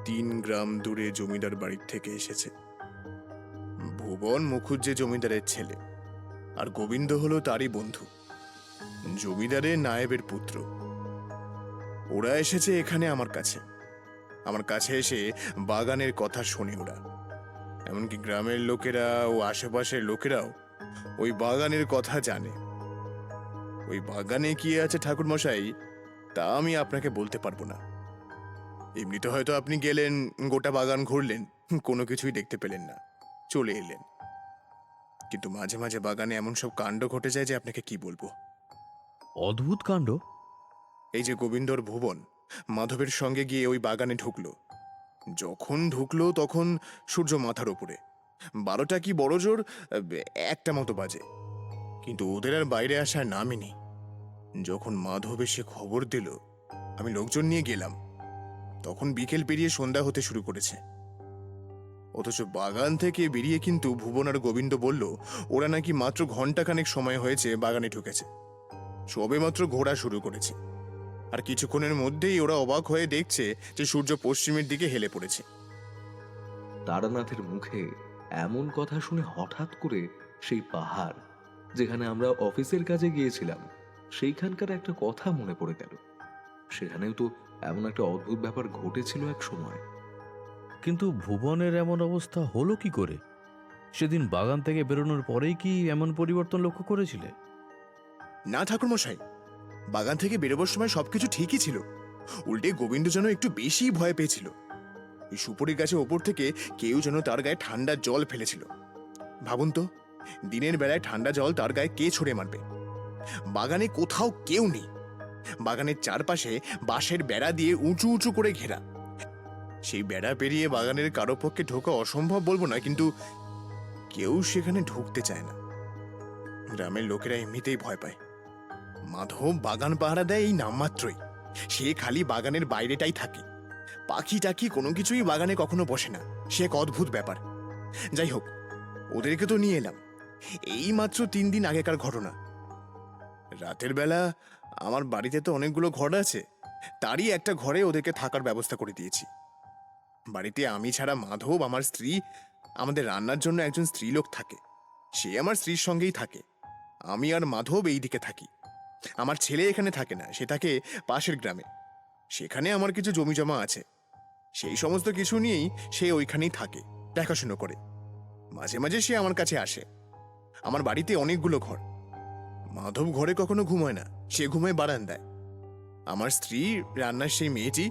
3 গ্রাম দূরে জমিদার বাড়ির থেকে এসেছে। ভুবন মুখুজ্জে জমিদারের ছেলে, আর গোবিন্দ হলো তারই বন্ধু, জমিদারের নায়েবের পুত্র। ওরা এসেছে এখানে আমার কাছে এসে বাগানের কথা শোনে ওরা। এমনকি গ্রামের লোকেরা ও আশেপাশের লোকেরাও ওই বাগানের কথা জানে। ওই বাগানে কি আছে ঠাকুর মশাই, তা আমি আপনাকে বলতে পারবো না। এমনিতে হয়তো আপনি গেলেন, গোটা বাগান ঘুরলেন, কোনো কিছুই দেখতে পেলেন না, চলে এলেন। কিন্তু মাঝে মাঝে বাগানে এমন সব কাণ্ড ঘটে যায় যে আপনাকে কি বলবো। অদ্ভুত কাণ্ড। এই যে গোবিন্দর ভুবন মাধবের সঙ্গে গিয়ে ওই বাগানে ঢুকলো, যখন ঢুকলো তখন সূর্য মাথার ওপরে, 12টা কি বড় জোর 1টা মতো বাজে, কিন্তু ওদের আর বাইরে আসার নামই নেই। যখন মাধব এসে খবর দিল, আমি লোকজন নিয়ে গেলাম, তখন বিকেল পেরিয়ে সন্ধ্যা হতে শুরু করেছে। অথচ বাগান থেকে বেরিয়ে কিন্তু ভুবন আর গোবিন্দ বলল ওরা নাকি মাত্র ঘন্টাখানেক সময় হয়েছে বাগানে ঢুকেছে, সবে মাত্র ঘোরা শুরু করেছে। আর কিছুক্ষণের মধ্যেই ওরা অবাক হয়ে দেখছে যে সূর্য পশ্চিমের দিকে হেলে পড়েছে। তারানাথের মুখে এমন কথা শুনে হঠাৎ করে সেই পাহাড়, যেখানে আমরা অফিসের কাজে গিয়েছিলাম, সেইখানকার একটা কথা মনে পড়ে গেল। সেখানেও তো এমন একটা অদ্ভুত ব্যাপার ঘটেছিল এক সময়। কিন্তু ভুবনের এমন অবস্থা হলো কি করে? সেদিন বাগান থেকে বেরোনোর পরেই কি এমন পরিবর্তন লক্ষ্য করেছিলে? না ঠাকুরমশাই, বাগান থেকে বেরোবার সময় সবকিছু ঠিকই ছিল, উল্টে গোবিন্দ যেন একটু বেশি ভয় পেয়েছিল। এই সুপুরি গাছের ওপর থেকে কেউ যেন তার গায়ে ঠান্ডা জল ফেলেছিল। ভাবুন তো, দিনের বেলায় ঠান্ডা জল তার গায়ে কে ছুঁড়ে মারবে? বাগানে কোথাও কেউ নেই, বাগানের চারপাশে বাঁশের বেড়া দিয়ে উঁচু উঁচু করে ঘেরা। সেই বেড়া পেরিয়ে বাগানের কারো পক্ষে ঢোকা অসম্ভব বলবো না, কিন্তু কেউ সেখানে ঢুকতে চায় না। গ্রামের লোকেরা এমনিতেই ভয় পায়। মাধব বাগান পাহারা দেয় এই নামমাত্রই, সে খালি বাগানের বাইরেটাই থাকে, পাখি টাকি কোনো কিছুই বাগানে কখনো বসে না। সে এক অদ্ভুত ব্যাপার। যাই হোক, ওদেরকে তো নিয়ে এলাম। এই মাত্র 3 দিন আগেকার ঘটনা। রাতের বেলা আমার বাড়িতে তো অনেকগুলো ঘর আছে, তারই একটা ঘরে ওদেরকে থাকার ব্যবস্থা করে দিয়েছি। বাড়িতে আমি ছাড়া মাধব, আমার স্ত্রী, আমাদের রান্নার জন্য একজন স্ত্রীলোক থাকে, সে আমার স্ত্রীর সঙ্গেই থাকে। আমি আর মাধব এই দিকে থাকি। আমার ছেলে এখানে থাকে না, সে থাকে পাশের গ্রামে। সেখানে আমার কিছু জমি জমা আছে, সেই সমস্ত কিছু নিয়েই সে ওইখানেই থাকে, দেখাশুনো করে। মাঝে মাঝে সে আমার কাছে আসে। আমার বাড়িতে অনেকগুলো ঘর। মাধব ঘরে কখনো ঘুমায় না, সে ঘুমায় বারান্দায়। আমার স্ত্রী, রান্নার সেই মেয়েটি,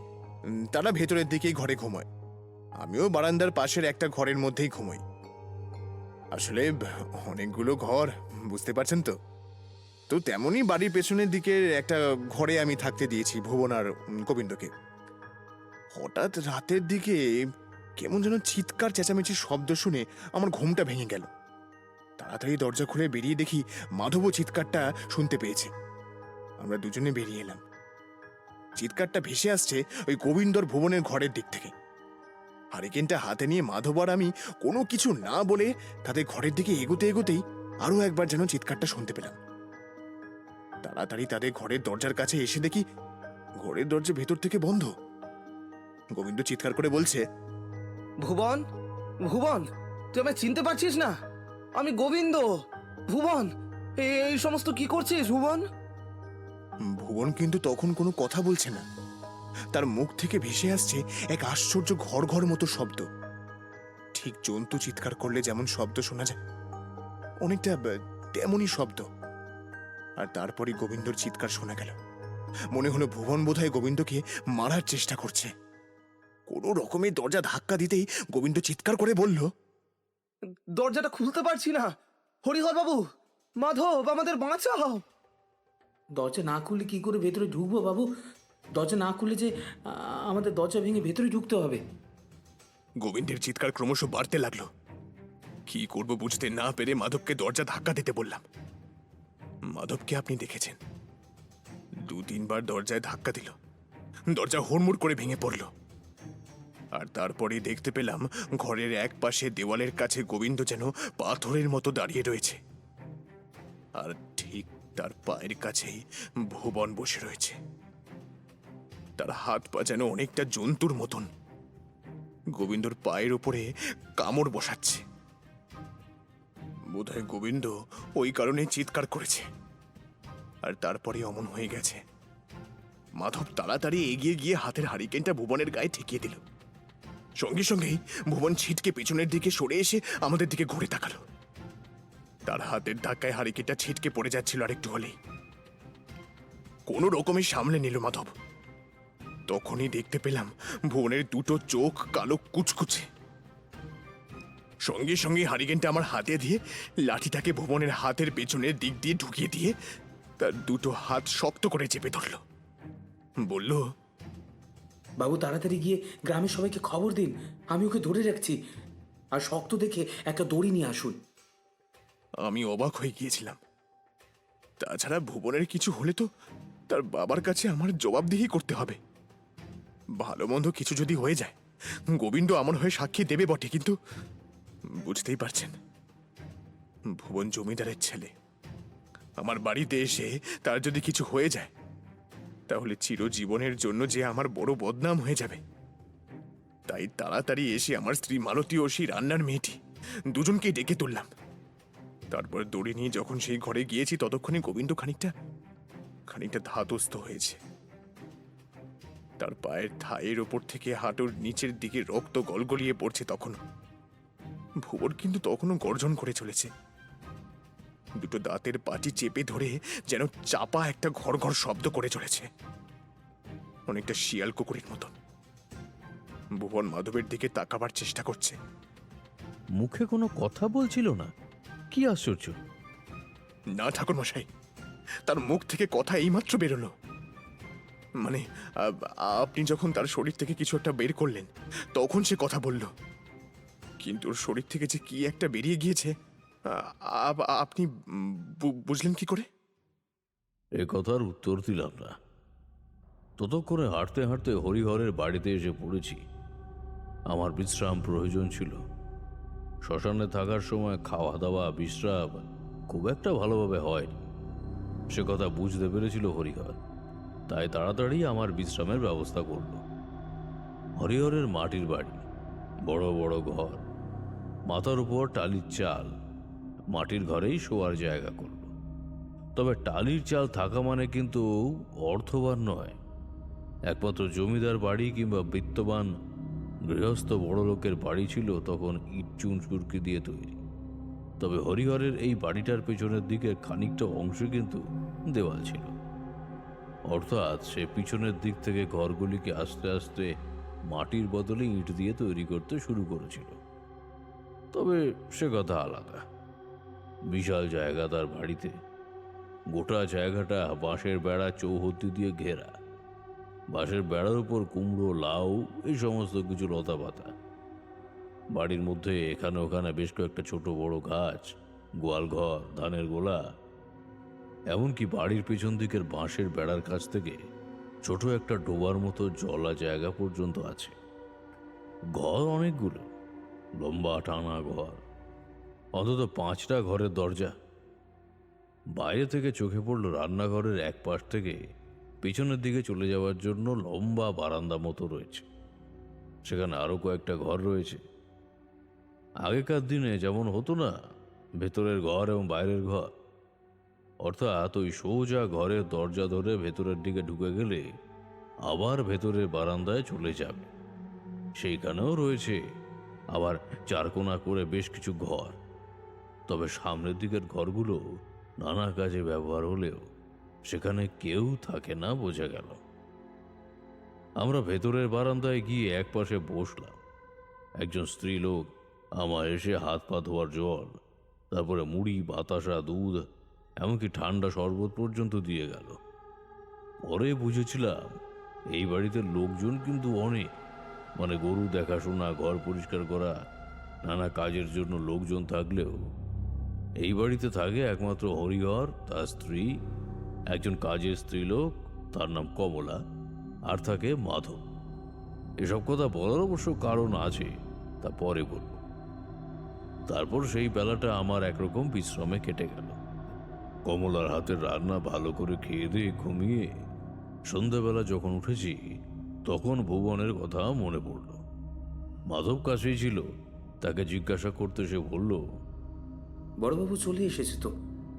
তারা ভেতরের দিকেই ঘরে ঘুমায়। আমিও বারান্দার পাশের একটা ঘরের মধ্যেই ঘুমাই। আসলে অনেকগুলো ঘর, বুঝতে পারছেন তো। তো তেমনই বাড়ির পেছনের দিকে একটা ঘরে আমি থাকতে দিয়েছি ভুবন আর গোবিন্দকে। হঠাৎ রাতের দিকে কেমন যেন চিৎকার চেঁচামেচির শব্দ শুনে আমার ঘুমটা ভেঙে গেল। তাড়াতাড়ি দরজা খুলে বেরিয়ে দেখি মাধবও চিৎকারটা শুনতে পেয়েছে। আমরা দুজনে বেরিয়ে এলাম। চিৎকারটা ভেসে আসছে ওই গোবিন্দর ভুবনের ঘরের দিক থেকে। হারিকেনটা হাতে নিয়ে মাধব আর আমি কোনো কিছু না বলে তাদের ঘরের দিকে এগোতে এগোতেই আরো একবার যেন চিৎকারটা শুনতে পেলাম। তাড়াতাড়ি তাদের ঘরের দরজার কাছে এসে দেখি ঘরের দরজা ভেতর থেকে বন্ধ। গোবিন্দ চিৎকার করে বলছে, ভুবন, ভুবন, তুই আমায় চিনতে পারছিস না? আমি গোবিন্দ। ভুবন, এই সমস্ত কি করছিস ভুবন? ভুবন কিন্তু তখন কোনো কথা বলছে না। তার মুখ থেকে ভেসে আসছে এক আশ্চর্য ঘর ঘর মতো শব্দ, ঠিক জন্তু চিৎকার করলে যেমন শব্দ শোনা যায়, অনেকটা তেমনই শব্দ। আর তারপরে গোবিন্দর চিৎকার শোনা গেল। মনে হলো ভুবন বোধহয় গোবিন্দকে মারার চেষ্টা করছে। কোনো রকমে দরজা ধাক্কা দিতেই গোবিন্দ চিৎকার করে বলল, দরজাটা খুলতে পারছি না। হরিহর বাবু, মাধব, আমাদের বাঁচাও। দরজা না খুললে কি করে ভেতরে ঢুকবো বাবু? দরজা না খুললে যে আমাদের দরজা ভেঙে ভেতরে ঢুকতে হবে। গোবিন্দের চিৎকার ক্রমশ বাড়তে লাগলো। কি করব বুঝতে না পেরে মাধবকে দরজা ধাক্কা দিতে বললাম। মাধবকে আপনি দেখেছেন, 2-3 বার দরজায় ধাক্কা দিল, দরজা হুড়মুড় করে ভেঙে পড়ল। আর তারপরে দেখতে পেলাম ঘরের এক পাশে দেওয়ালের কাছে গোবিন্দ যেন পাথরের মতো দাঁড়িয়ে রয়েছে, আর ঠিক তার পায়ের কাছেই ভুবন বসে রয়েছে। তার হাত পা যেন অনেকটা জন্তুর মতন গোবিন্দর পায়ের উপরে কামড় বসাচ্ছে। বোধহয় গোবিন্দ ওই কারণেই চিৎকার করেছে, আর তারপরে অমন হয়ে গেছে। মাধব তাড়াতাড়ি এগিয়ে গিয়ে হাতের হারিকেনটা ভুবনের গায়ে ঠেকিয়ে দিল। সঙ্গে সঙ্গেই ভুবন ছিটকে পেছনের দিকে সরে এসে আমাদের দিকে ঘুরে তাকালো। তার হাতের ধাক্কায় হারিকেনটা ছিটকে পড়ে যাচ্ছিল আরেকটু হলেই। কোনো রকমে সামলে নিল মাধব। তখনই দেখতে পেলাম ভুবনের দুটো চোখ কালো কুচকুচে। সঙ্গে সঙ্গে হারিকেনটা আমার হাতে দিয়ে লাঠিটাকে ভুবনের হাতের পেছনের দিক দিয়ে ঢুকিয়ে দিয়ে তার দুটো হাত শক্ত করে চেপে ধরল। বলল, বাবু তাড়াতাড়ি গিয়ে গ্রামের সবাইকে খবর দিন, আমি ওকে ধরে রাখছি। আর শক্ত দেখে একটা দড়ি নিয়ে আসুন। আমি অবাক হয়ে গিয়েছিলাম। তাছাড়া ভুবনের কিছু হলে তো তার বাবার কাছে আমার জবাবদিহি করতে হবে। ভালো মন্দ কিছু যদি হয়ে যায়, গোবিন্দ আমার হয়ে সাক্ষী দেবে বটে, কিন্তু বুঝতেই পারছেন, ভুবন জমিদারের ছেলে। আমার বাড়িতে এসে তার যদি কিছু হয়ে যায়, তাহলে চিরজীবনের জন্য যে আমার বড় বদনাম হয়ে যাবে। তাই তাড়াতাড়ি এসে আমার স্ত্রী মালতী ও সেই রান্নার মেয়েটি দুজনকেই ডেকে তুললাম। তারপর দড়ি নিয়ে যখন সেই ঘরে গিয়েছি, ততক্ষণে গোবিন্দ খানিকটা ধাতস্থ হয়েছে। তার পায়ের থায়ের ওপর থেকে হাঁটুর নিচের দিকে রক্ত গলগলিয়ে পড়ছে। তখনও ভুবন কিন্তু তখনও গর্জন করে চলেছে। দুটো দাঁতের পাটি চেপে ধরে যেন চাপা একটা ঘর ঘর শব্দ করে চলেছে, অনেকটা শিয়াল কুকুরের মতন। ভুবন মাধবের দিকে তাকাবার চেষ্টা করছে। মুখে কোনো কথা বলছিল না, কি আশ্চর্য! না ঠাকুর মশাই, তার মুখ থেকে কথা এইমাত্র বেরোলো। মানে আপনি যখন তার শরীর থেকে কিছু একটা বের করলেন, তখন সে কথা বলল। কিন্তু ওর শরীর থেকে যে কি একটা বেরিয়ে গিয়েছে, আপনি বুঝলেন কি করে? এ কথার উত্তর দিলাম না। ততক্ষণে হাঁটতে হাঁটতে হরিহরের বাড়িতে এসে পড়েছি। আমার বিশ্রাম প্রয়োজন ছিল। শ্মশানে থাকার সময় খাওয়া দাওয়া বিশ্রাম খুব একটা ভালোভাবে হয়নি, সে কথা বুঝতে পেরেছিল হরিহর। তাই তাড়াতাড়ি আমার বিশ্রামের ব্যবস্থা করল। হরিহরের মাটির বাড়ি, বড় বড় ঘর, মাথার উপর টালির চাল। মাটির ঘরেই শোয়ার জায়গা করল। তবে টালির চাল থাকা মানে কিন্তু অর্থবান নয়। একমাত্র জমিদার বাড়ি কিংবা বিত্তবান গৃহস্থ বড় লোকের বাড়ি ছিল তখন ইট চুন সুরকি দিয়ে তৈরি। তবে হরিহরের এই বাড়িটার পেছনের দিকের খানিকটা অংশে কিন্তু দেওয়াল ছিল। অর্থাৎ সে পিছনের দিক থেকে ঘরগুলিকে আস্তে আস্তে মাটির বদলে ইট দিয়ে তৈরি করতে শুরু করেছিল। তবে সে কথা আলাদা। বিশাল জায়গা তার বাড়িতে। গোটা জায়গাটা বাঁশের বেড়া চৌহদ্দি দিয়ে ঘেরা। বাঁশের বেড়ার উপর কুমড়ো, লাউ, এই সমস্ত কিছু লতা পাতা। বাড়ির মধ্যে এখানে ওখানে বেশ কয়েকটা ছোট বড় গাছ, গোয়াল ঘর, ধানের গোলা। এমনকি বাড়ির পেছন দিকের বাঁশের বেড়ার কাছ থেকে ছোট একটা ডোবার মতো জলা জায়গা পর্যন্ত আছে। ঘর অনেকগুলো, লম্বা টানা ঘর, অন্তত 5টা ঘরের দরজা। বাইরে থেকে চোখে পড়ল রান্নাঘরের এক পাশ থেকে পিছনের দিকে চলে যাওয়ার জন্য লম্বা বারান্দা মতো রয়েছে। সেখানে আরো কয়েকটা ঘর রয়েছে। আগেকার দিনে যেমন হতো না, ভেতরের ঘর এবং বাইরের ঘর, অর্থাৎ ওই সোজা ঘরের দরজা ধরে ভেতরের দিকে ঢুকে গেলে আবার ভেতরের বারান্দায় চলে যাবে। সেইখানেও রয়েছে আবার চারকোনা করে বেশ কিছু ঘর। তবে সামনের দিকের ঘরগুলো নানা কাজে ব্যবহার হলেও সেখানে কেউ থাকে না বোঝা গেল। আমরা ভেতরের বারান্দায় গিয়ে এক পাশে বসলাম। একজন স্ত্রী লোক আমার এসে হাত পা ধোয়ার জল, তারপরে মুড়ি, বাতাসা, দুধ, এমনকি ঠান্ডা শরবত পর্যন্ত দিয়ে গেল। পরে বুঝেছিলাম এই বাড়িতে লোকজন কিন্তু অনেক, মানে গরু দেখাশোনা, ঘর পরিষ্কার করা, নানা কাজের জন্য লোকজন থাকলেও এই বাড়িতে থাকে একমাত্র হরিহর, তার স্ত্রী, একজন কাজের স্ত্রী লোক, তার নাম কমলা, আর থাকে মাধব। এসব কথা বলার অবশ্য কারণ আছে, তা পরে বলব। তারপর সেই বেলাটা আমার একরকম বিশ্রামে কেটে গেল। কমলার হাতের রান্না ভালো করে খেয়ে দিয়ে ঘুমিয়ে সন্ধ্যাবেলা যখন উঠেছি, তখন ভুবনের কথা মনে পড়ল। মাধব কাছেই ছিল, তাকে জিজ্ঞাসা করতে সে বলল, বড়বাবু চলে এসেছে তো,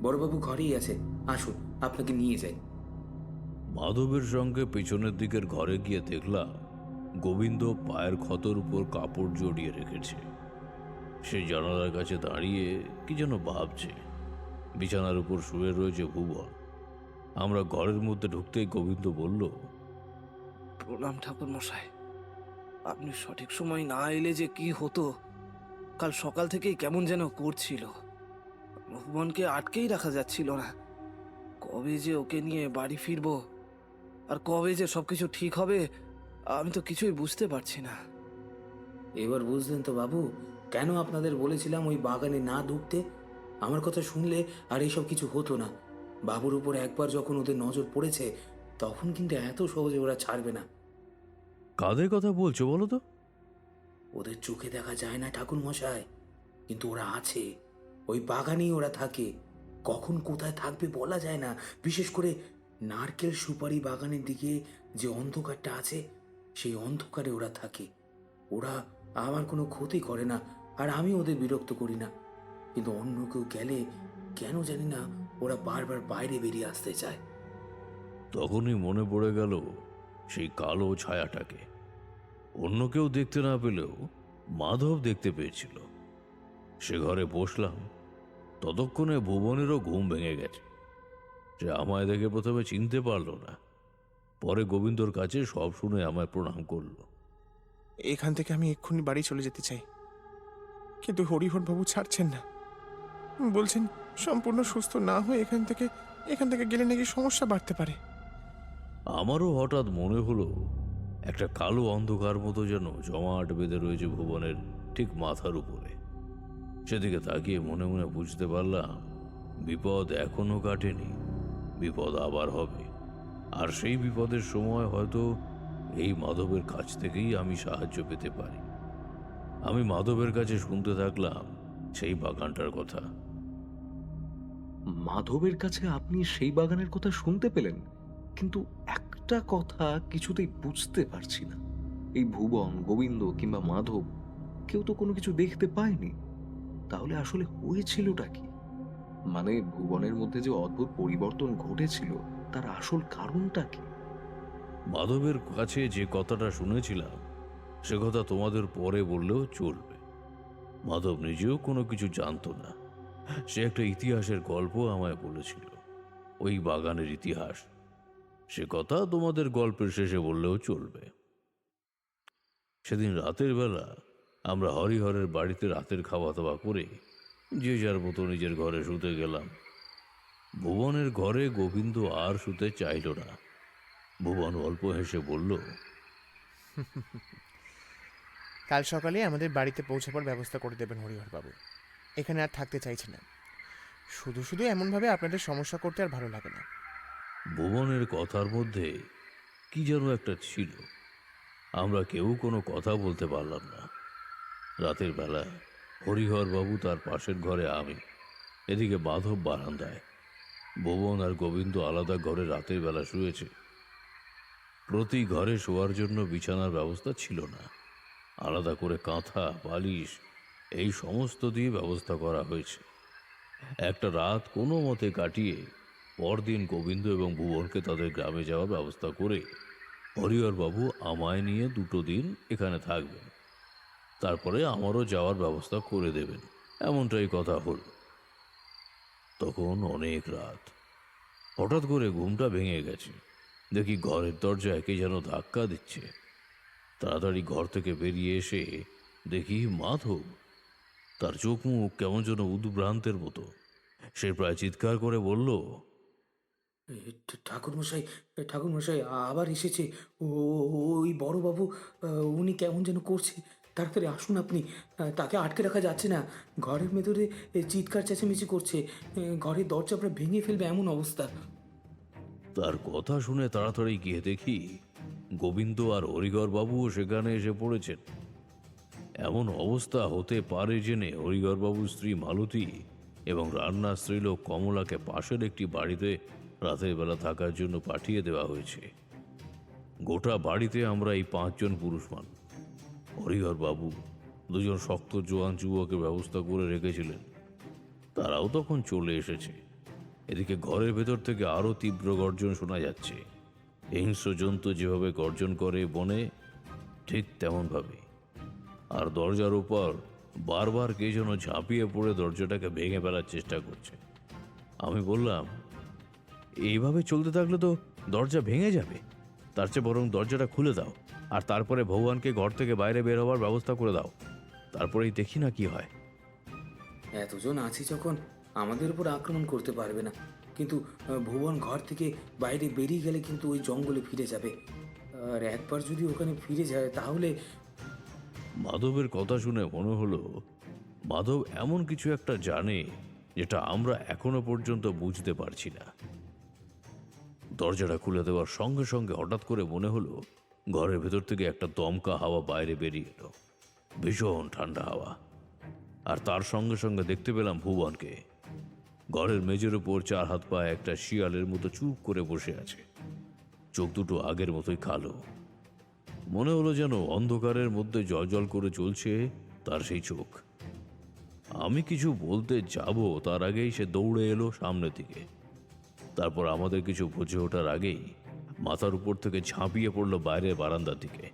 বড়বাবু ঘরেই আছে, আসুন আপনাকে নিয়ে যাই। মাধবের সঙ্গে পেছনের দিকের ঘরে গিয়ে দেখলাম গোবিন্দ পায়ের ক্ষতর উপর কাপড় জড়িয়ে রেখেছে। সে জানালার কাছে দাঁড়িয়ে কি যেন ভাবছে। বিছানার উপর শুয়ে রয়েছে ভুবন। আমরা ঘরের মধ্যে ঢুকতেই গোবিন্দ বলল, প্রণাম ঠাকুর মশাই। আপনি সঠিক সময় না এলে যে কি হতো, কাল সকাল থেকেই কেমন যেন করছিল। ভুবনকে আটকেই রাখা যাচ্ছিল না। কবে যে ওকে নিয়ে বাড়ি ফিরবো আর কবে যে সবকিছু ঠিক হবে, আমি তো কিছুই বুঝতে পারছি না। এবার বুঝলেন তো বাবু, কেন আপনাদের বলেছিলাম ওই বাগানে না ঢুকতে? আমার কথা শুনলে আর এইসব কিছু হতো না। বাবুর উপর একবার যখন ওদের নজর পড়েছে, তখন কিন্তু এত সহজে ওরা ছাড়বে না। কাদের কথা বলছো বলো তো? ওদের চোখে দেখা যায় না ঠাকুর মশাই, কিন্তু ওরা আছে। ওই বাগানেই ওরা থাকে। কখন কোথায় থাকবে বলা যায় না। বিশেষ করে নারকেল সুপারি বাগানের দিকে যে অন্ধকারটা আছে, সেই অন্ধকারে ওরা থাকে। ওরা আমার কোনো ক্ষতি করে না, আর আমি ওদের বিরক্ত করি না। কিন্তু অন্য কেউ গেলে কেন জানি না ওরা বারবার বাইরে বেরিয়ে আসতে চায়। তখনই মনে পড়ে গেল সেই কালো ছায়াটাকে। অন্য কেউ দেখতে না পেলেও মাধব দেখতে পেয়েছিল। সে ঘরে বসলাম। ততক্ষণে ভুবনেরও ঘুম ভেঙে গেছে। সে আমায় দেখে প্রথমে চিনতে পারল না, পরে গোবিন্দর কাছে সব শুনে আমায় প্রণাম করল। এখান থেকে আমি এক্ষুনি বাড়ি চলে যেতে চাই, কিন্তু হরিহর বাবু ছাড়ছেন না। বলছেন সম্পূর্ণ সুস্থ না হয়ে এখান থেকে গেলে নাকি সমস্যা বাড়তে পারে। আমারও হঠাৎ মনে হলো একটা কালো অন্ধকার মতো যেন জমাট বেঁধে রয়েছে ভুবনের ঠিক মাথার উপরে। সেদিকে তাকিয়ে মনে মনে বুঝতে পারলাম বিপদ এখনো কাটেনি, বিপদ আবার হবে। আর সেই বিপদের সময় হয়তো এই মাধবের কাছ থেকেই আমি সাহায্য পেতে পারি। আমি মাধবের কাছে শুনতে থাকলাম সেই বাগানটার কথা। মাধবের কাছে আপনি সেই বাগানের কথা শুনতে পেলেন, কিন্তু একটা কথা কিছুতেই বুঝতে পারছি না। এই ভুবন, গোবিন্দ কিংবা মাধব কেউ তো কোনো কিছু দেখতে পায়নি। তাহলে আসলে হয়েছিলটা কি? মানে ভুবনের মধ্যে যে অদ্ভুত পরিবর্তন ঘটেছিল, তার আসল কারণটা কি? মাধবের কাছে যে কথাটা শুনেছিলাম সে কথা তোমাদের পরে বললেও চলবে। মাধব নিজেও কোনো কিছু জানতো না। সে একটা ইতিহাসের গল্প আমায় বলেছিল, ওই বাগানের ইতিহাস। সে কথা তোমাদের গল্পের শেষে বললেও চলবে। সেদিন রাতের বেলা আমরা হরিহরের বাড়িতে রাতের খাওয়া দাওয়া করে যে যার মতো নিজের ঘরে শুতে গেলাম। ভুবনের ঘরে গোবিন্দ আর শুতে চাইল না। ভুবন অল্প হেসে বলল, কাল সকালে আমাদের বাড়িতে পৌঁছাবার ব্যবস্থা করে দেবেন হরিহর বাবু। এখানে আর থাকতে চাইছি না। শুধু শুধু এমনভাবে আপনাদের সমস্যা করতে আর ভালো লাগে না। ভুবনের কথার মধ্যে কি যেন একটা ছিল। আমরা কেউ কোনো কথা বলতে পারলাম না। রাতের বেলা হরিহর বাবু তার পাশের ঘরে, আমি এদিকে মাধব বারান্দায়। ভুবন আর গোবিন্দ আলাদা ঘরে রাতের বেলা শুয়েছে। প্রতি ঘরে শোয়ার জন্য বিছানার ব্যবস্থা ছিল না। আলাদা করে কাঁথা, বালিশ এই সমস্ত দিয়ে ব্যবস্থা করা হয়েছে। একটা রাত কোনো মতে কাটিয়ে পরদিন গোবিন্দ এবং ভুবনকে তাদের গ্রামে যাওয়ার ব্যবস্থা করে হরিহরবাবু আমায় নিয়ে 2 দিন এখানে থাকবেন। তারপরে আমারও যাওয়ার ব্যবস্থা করে দেবেন, এমনটাই কথা হল। তখন অনেক রাত। হঠাৎ করে ঘুমটা ভেঙে গেছে। দেখি ঘরের দরজায় কে যেন ধাক্কা দিচ্ছে। তাড়াতাড়ি ঘর থেকে বেরিয়ে এসে দেখি মাধব। তার চোখ মুখ কেমন যেন উদ্ভ্রান্তের মতো। সে প্রায় চিৎকার করে বলল, ঠাকুরমশাই, ঠাকুরমশাই আবার এসেছে। ওই বড়বাবু, উনি কেমন যেন করছে। তাড়াতাড়ি আসুন আপনি। তাকে আটকে রাখা যাচ্ছে না। ঘরের ভেতরে চিৎকার চেঁচামেচি করছে। ঘরের দরজা প্রায় ভেঙে ফেলবে এমন অবস্থা। তার কথা শুনে তাড়াতাড়ি গিয়ে দেখি গোবিন্দ আর হরিহর বাবুও সেখানে এসে পড়েছেন। এমন অবস্থা হতে পারে জেনে হরিহর বাবুর স্ত্রী মালতী এবং রান্নার স্ত্রীলোক কমলাকে পাশের একটি বাড়িতে রাতের বেলা থাকার জন্য পাঠিয়ে দেওয়া হয়েছে। গোটা বাড়িতে আমরা এই 5 জন পুরুষ মানুষ। হরিহর বাবু 2 জন শক্ত জোয়ান যুবকের ব্যবস্থা করে রেখেছিলেন। তারাও তখন চলে এসেছে। এদিকে ঘরের ভেতর থেকে আরো তীব্র গর্জন শোনা যাচ্ছে। হিংস্র জন্তু যেভাবে গর্জন করে বনে, ঠিক তেমন ভাবে। আর দরজার উপর বারবার কে যেন ঝাঁপিয়ে পড়ে দরজাটাকে ভেঙে ফেলার চেষ্টা করছে। আমি বললাম, এইভাবে চলতে থাকলে তো দরজা ভেঙে যাবে, তার চেয়ে বরং দরজাটা খুলে দাও, আর তারপরে ভগবানকে ঘর থেকে বাইরে বের হওয়ার ব্যবস্থা করে দাও, তারপরেই দেখি না কি হয়। এতজন আছি যখন আমাদের উপর আক্রমণ করতে পারবে না, কিন্তু ভুবন ঘর থেকে বাইরে বেরিয়ে গেলে কিন্তু ওই জঙ্গলে ফিরে যাবে। আর একবার যদি ওখানে ফিরে যায় তাহলে মাধবের কথা শুনে মনে হলো মাধব এমন কিছু একটা জানে যেটা আমরা এখনো পর্যন্ত বুঝতে পারছি না। দরজাটা খুলে দেওয়ার সঙ্গে সঙ্গে হঠাৎ করে মনে হলো ঘরের ভেতর থেকে একটা দমকা হাওয়া বাইরে বেরিয়ে এলো, ভীষণ ঠান্ডা হাওয়া। আর তার সঙ্গে সঙ্গে দেখতে পেলাম ভুবনকে ঘরের মেঝের উপর 4 হাত পায়ে একটা শিয়ালের মতো চুপ করে বসে আছে। চোখ দুটো আগের মতোই কালো। মনে হলো যেন অন্ধকারের মধ্যে জল করে চলছে তার সেই চোখ। আমি কিছু বলতে যাব তার আগেই সে দৌড়ে এলো সামনের দিকে। তারপর আমাদের কিছু বুঝে ওঠার আগেই মাথার উপর থেকে ঝাঁপিয়ে পড়লো বাইরের বারান্দার দিকে।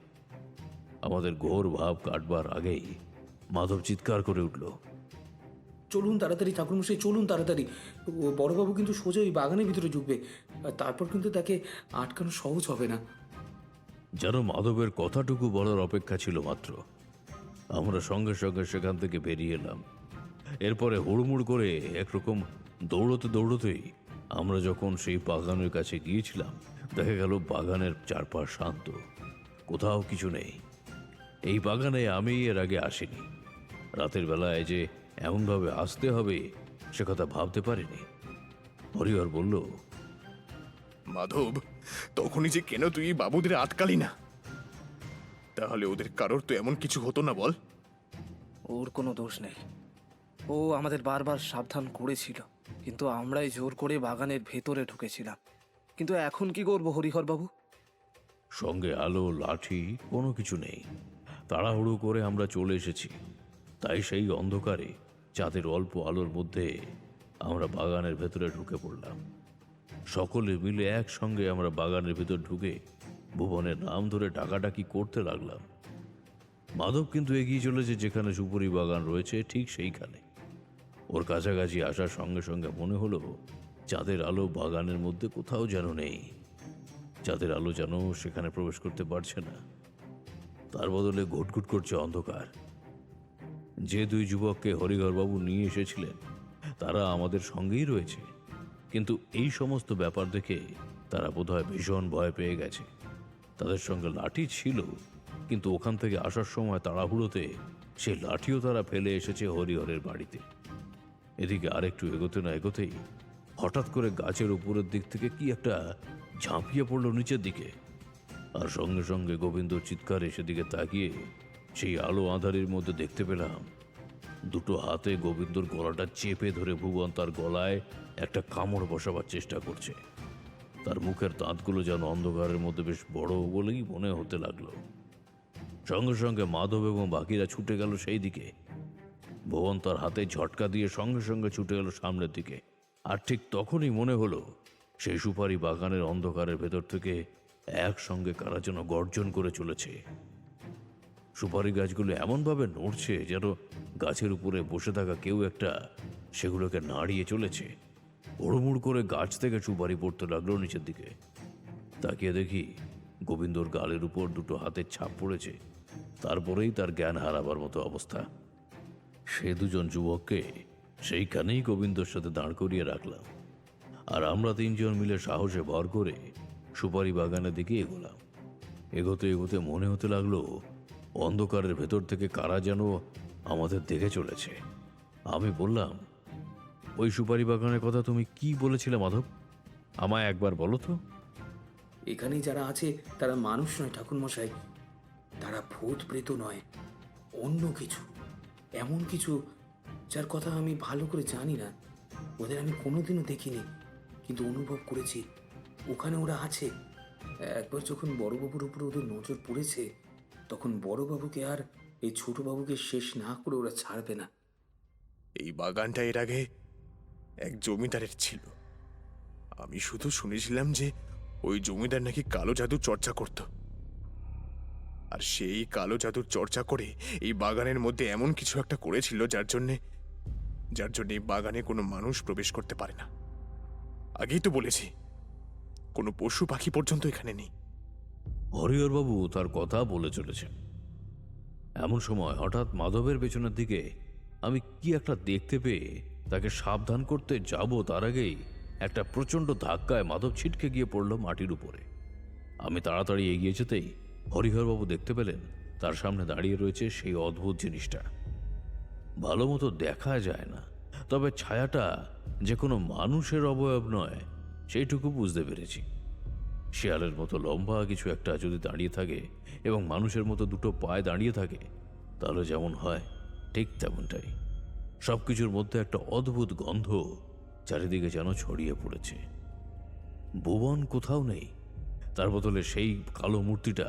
আমাদের ঘোর ভাব কাটবার আগেই মাধব চিৎকার করে উঠল, চলুন তাড়াতাড়ি ঠাকুরমশাই, চলুন তাড়াতাড়ি। ও বড়বাবু কিন্তু সোজা ওই বাগানের ভিতরে ঢুকবে, আর তারপর কিন্তু তাকে আটকানো সহজ হবে না। যেন মাধবের কথাটুকু বলার অপেক্ষা ছিল মাত্র। আমরা সঙ্গে সঙ্গে সেখান থেকে বেরিয়ে এলাম। এরপরে হুড়মুড় করে একরকম দৌড়তেই আমরা যখন সেই বাগানের কাছে গিয়েছিলাম, দেখা গেল বাগানের চারপাশ শান্ত, কোথাও কিছু নেই। এই বাগানে আমি এর আগে আসিনি। রাতের বেলায় যে এমনভাবে আসতে হবে সে কথা ভাবতে পারিনি। হরিহর বলল, মাধব, তখনই যে কেন তুই এই বাবুদের আটকালি না? তাহলে ওদের কারোর তো এমন কিছু হতো না, বল? ওর কোনো দোষ নেই, ও আমাদের বারবার সাবধান করেছিল, কিন্তু আমরাই জোর করে বাগানের ভেতরে ঢুকেছিলাম। কিন্তু এখন কি করবো হরিহর বাবু? সঙ্গে আলো লাঠি কোনো কিছু নেই। তাড়াহুড়ো করে আমরা চলে এসেছি, তাই সেই অন্ধকারে চাঁদের অল্প আলোর মধ্যে আমরা বাগানের ভেতরে ঢুকে পড়লাম। সকলে মিলে একসঙ্গে আমরা বাগানের ভেতর ঢুকে ভুবনের নাম ধরে ডাকাডাকি করতে লাগলাম। মাধব কিন্তু এগিয়ে চলেছে যেখানে সুপুরি বাগান রয়েছে, ঠিক সেইখানে। ওর কাছাকাছি আসার সঙ্গে সঙ্গে মনে হলো চাঁদের আলো বাগানের মধ্যে কোথাও যেন নেই। চাঁদের আলো যেন সেখানে প্রবেশ করতে পারছে না, তার বদলে ঘুটঘুট করছে অন্ধকার। যে 2 যুবককে হরিহরবাবু নিয়ে এসেছিলেন তারা আমাদের সঙ্গেই রয়েছে, কিন্তু এই সমস্ত ব্যাপার দেখে তারা বোধহয় ভীষণ ভয় পেয়ে গেছে। তাদের সঙ্গে লাঠি ছিল, কিন্তু ওখান থেকে আসার সময় তাড়াহুড়োতে সেই লাঠিও তারা ফেলে এসেছে হরিহরের বাড়িতে। এদিকে আরেকটু এগোতে না এগোতেই হঠাৎ করে গাছের উপরের দিক থেকে কি একটা ঝাঁপিয়ে পড়লো নিচের দিকে। আর সঙ্গে সঙ্গে গোবিন্দ চিৎকারে সেদিকে তাকিয়ে সেই আলো আঁধারির মধ্যে দেখতে পেলাম 2 হাতে গোবিন্দর গলাটা চেপে ধরে ভুবন তার গলায় একটা কামড় বসাবার চেষ্টা করছে। তার মুখের দাঁতগুলো যেন অন্ধকারের মধ্যে বেশ বড় বলেই মনে হতে লাগলো। সঙ্গে সঙ্গে মাধব এবং বাকিরা ছুটে গেল সেই দিকে। ভুবন তার হাতে ঝটকা দিয়ে সঙ্গে সঙ্গে ছুটে গেল সামনের দিকে। আর ঠিক তখনই মনে হলো সেই সুপারি বাগানের অন্ধকারের ভেতর থেকে একসঙ্গে কারা যেন গর্জন করে চলেছে। সুপারি গাছগুলো এমনভাবে নড়ছে যেন গাছের উপরে বসে থাকা কেউ একটা সেগুলোকে নাড়িয়ে চলেছে। হুড়মুড় করে গাছ থেকে সুপারি পড়তে লাগলো নিচের দিকে। তাকিয়ে দেখি গোবিন্দর গালের উপর 2 হাতের ছাপ পড়েছে। তারপরেই তার জ্ঞান হারাবার মতো অবস্থা। সে 2 যুবককে সেইখানেই গোবিন্দর সাথে দাঁড় করিয়ে রাখলাম, আর আমরা 3 জন মিলে সাহসে ভর করে সুপারি বাগানের দিকে এগোলাম। এগোতে এগোতে মনে হতে লাগলো অন্ধকারের ভেতর থেকে কারা যেন আমাদের দেখে চলেছে। আমি বললাম, ওই সুপারি বাগানের কথা তুমি কি বলেছিলে মাধব? আমায় একবার বলো তো। এখানে যারা আছে তারা মানুষ নয় ঠাকুরমশাই, তারা ভূত প্রেত নয়, অন্য কিছু, এমন কিছু যার কথা আমি ভালো করে জানি না। ওদের আমি কোনোদিনও দেখিনি, কিন্তু অনুভব করেছি ওখানে ওরা আছে। একবার যখন বড়বাবুর উপরে ওদের নজর পড়েছে, তখন বড়বাবুকে আর এই ছোটবাবুকে শেষ না করে ওরা ছাড়বে না। এই বাগানটা এর আগে এক জমিদারের ছিল। আমি শুধু শুনেছিলাম যে ওই জমিদার নাকি কালো জাদু চর্চা করত, আর সেই কালো জাদুর চর্চা করে এই বাগানের মধ্যে এমন কিছু একটা করেছিল যার জন্যে এই বাগানে কোনো মানুষ প্রবেশ করতে পারে না। আগেই তো বলেছি, কোনো পশু পাখি পর্যন্ত এখানে নেই। হরিহরবাবু তার কথা বলে চলেছেন। এমন সময় হঠাৎ মাধবের পেছনের দিকে আমি কি একটা দেখতে পেয়ে তাকে সাবধান করতে যাব, তার আগেই একটা প্রচণ্ড ধাক্কায় মাধব ছিটকে গিয়ে পড়ল মাটির উপরে। আমি তাড়াতাড়ি এগিয়ে যেতেই হরিহরবাবু দেখতে পেলেন তার সামনে দাঁড়িয়ে রয়েছে সেই অদ্ভুত জিনিসটা। ভালো মতো দেখা যায় না, তবে ছায়াটা যে কোনো মানুষের অবয়ব নয় সেইটুকু বুঝতে পেরেছি। শেয়ালের মতো লম্বা কিছু একটা যদি দাঁড়িয়ে থাকে এবং মানুষের মতো দুটো পায়ে দাঁড়িয়ে থাকে, তাহলে যেমন হয় ঠিক তেমনটাই। সব কিছুর মধ্যে একটা অদ্ভুত গন্ধ চারিদিকে যেন ছড়িয়ে পড়েছে। ভুবন কোথাও নেই, তার বদলে সেই কালো মূর্তিটা,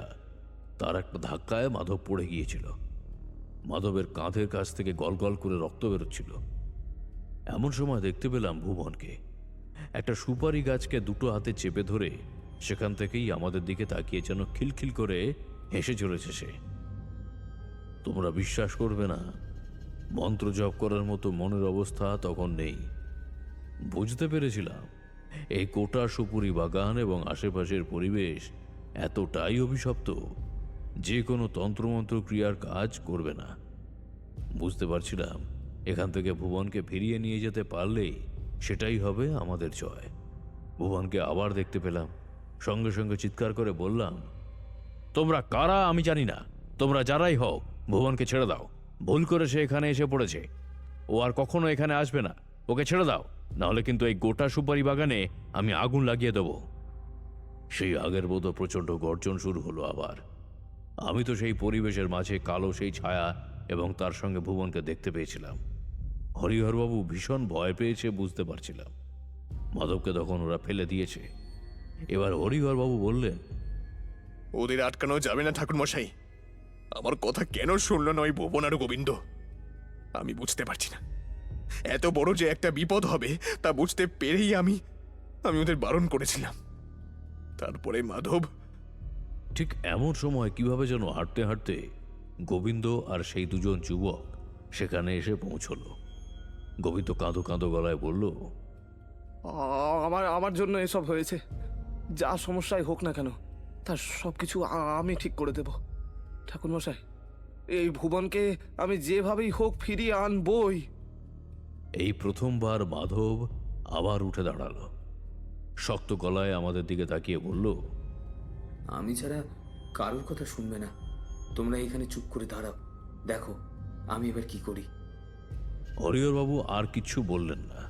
তার একটা ধাক্কায় মাধব পড়ে গিয়েছিল। মাধবের কাঁধের কাছ থেকে গলগল করে রক্ত বেরোচ্ছিল। এমন সময় দেখতে পেলাম ভুবনকে একটা সুপারি গাছকে দুটো হাতে চেপে ধরে সেখান থেকেই আমাদের দিকে তাকিয়ে যেন খিলখিল করে হেসে চলেছে সে। তোমরা বিশ্বাস করবে না, মন্ত্র জপ করার মতো মনের অবস্থা তখন নেই। বুঝতে পেরেছিলাম এই গোটা সুপুরি বাগান এবং আশেপাশের পরিবেশ এতটাই অভিশপ্ত যে কোনো তন্ত্রমন্ত্র ক্রিয়ার কাজ করবে না। বুঝতে পারছিলাম এখান থেকে ভুবনকে ফিরিয়ে নিয়ে যেতে পারলেই সেটাই হবে আমাদের জয়। ভুবনকে আবার দেখতে পেলাম, সঙ্গে সঙ্গে চিৎকার করে বললাম, তোমরা কারা আমি জানি না, তোমরা যারাই হও ভুবনকে ছেড়ে দাও। ভুল করে সে এখানে এসে পড়েছে, ও আর কখনো এখানে আসবে না। ওকে ছেড়ে দাও, নাহলে কিন্তু এই গোটা সুপারি বাগানে আমি আগুন লাগিয়ে দেব। সেই আগের মতো প্রচণ্ড গর্জন শুরু হলো আবার। আমি তো সেই পরিবেশের মাঝে কালো সেই ছায়া এবং তার সঙ্গে ভুবনকে দেখতে পেয়েছিলাম। হরিহরবাবু ভীষণ ভয় পেয়েছে বুঝতে পারছিলাম। মাধবকে তখন ওরা ফেলে দিয়েছে। এবার হরিহরবাবু বললেন, ওদের আটকানো যাবে না ঠাকুর মশাই। আমার কথা কেন শুনল না ওই ভুবন আর গোবিন্দ? আমি বুঝতে পারছি না। এত বড় যে একটা বিপদ হবে তা বুঝতে পেরেই আমি ওদের বারণ করেছিলাম। তারপরে মাধব। ঠিক এমন সময় কিভাবে যেন হাঁটতে হাঁটতে গোবিন্দ আর সেই দুজন যুবক সেখানে এসে পৌঁছলো। গোবিন্দ কাঁদো কাঁদো গলায় বলল, আমার জন্য এসব হয়েছে। যা সমস্যাই হোক না কেন, তার সব কিছু আমি ঠিক করে দেব। ঠাকুরমশাই, এই ভুবনকে আমি যেভাবেই হোক ফিরিয়ে আনবই। এই প্রথমবার মাধব আবার উঠে দাঁড়ালো, শক্ত গলায় আমাদের দিকে তাকিয়ে বলল, আমি ছাড়া কারোর কথা শুনবে না। তোমরা এখানে চুপ করে দাঁড়াও, দেখো আমি এবার কি করি। হরিহরবাবু আর কিছু বললেন না।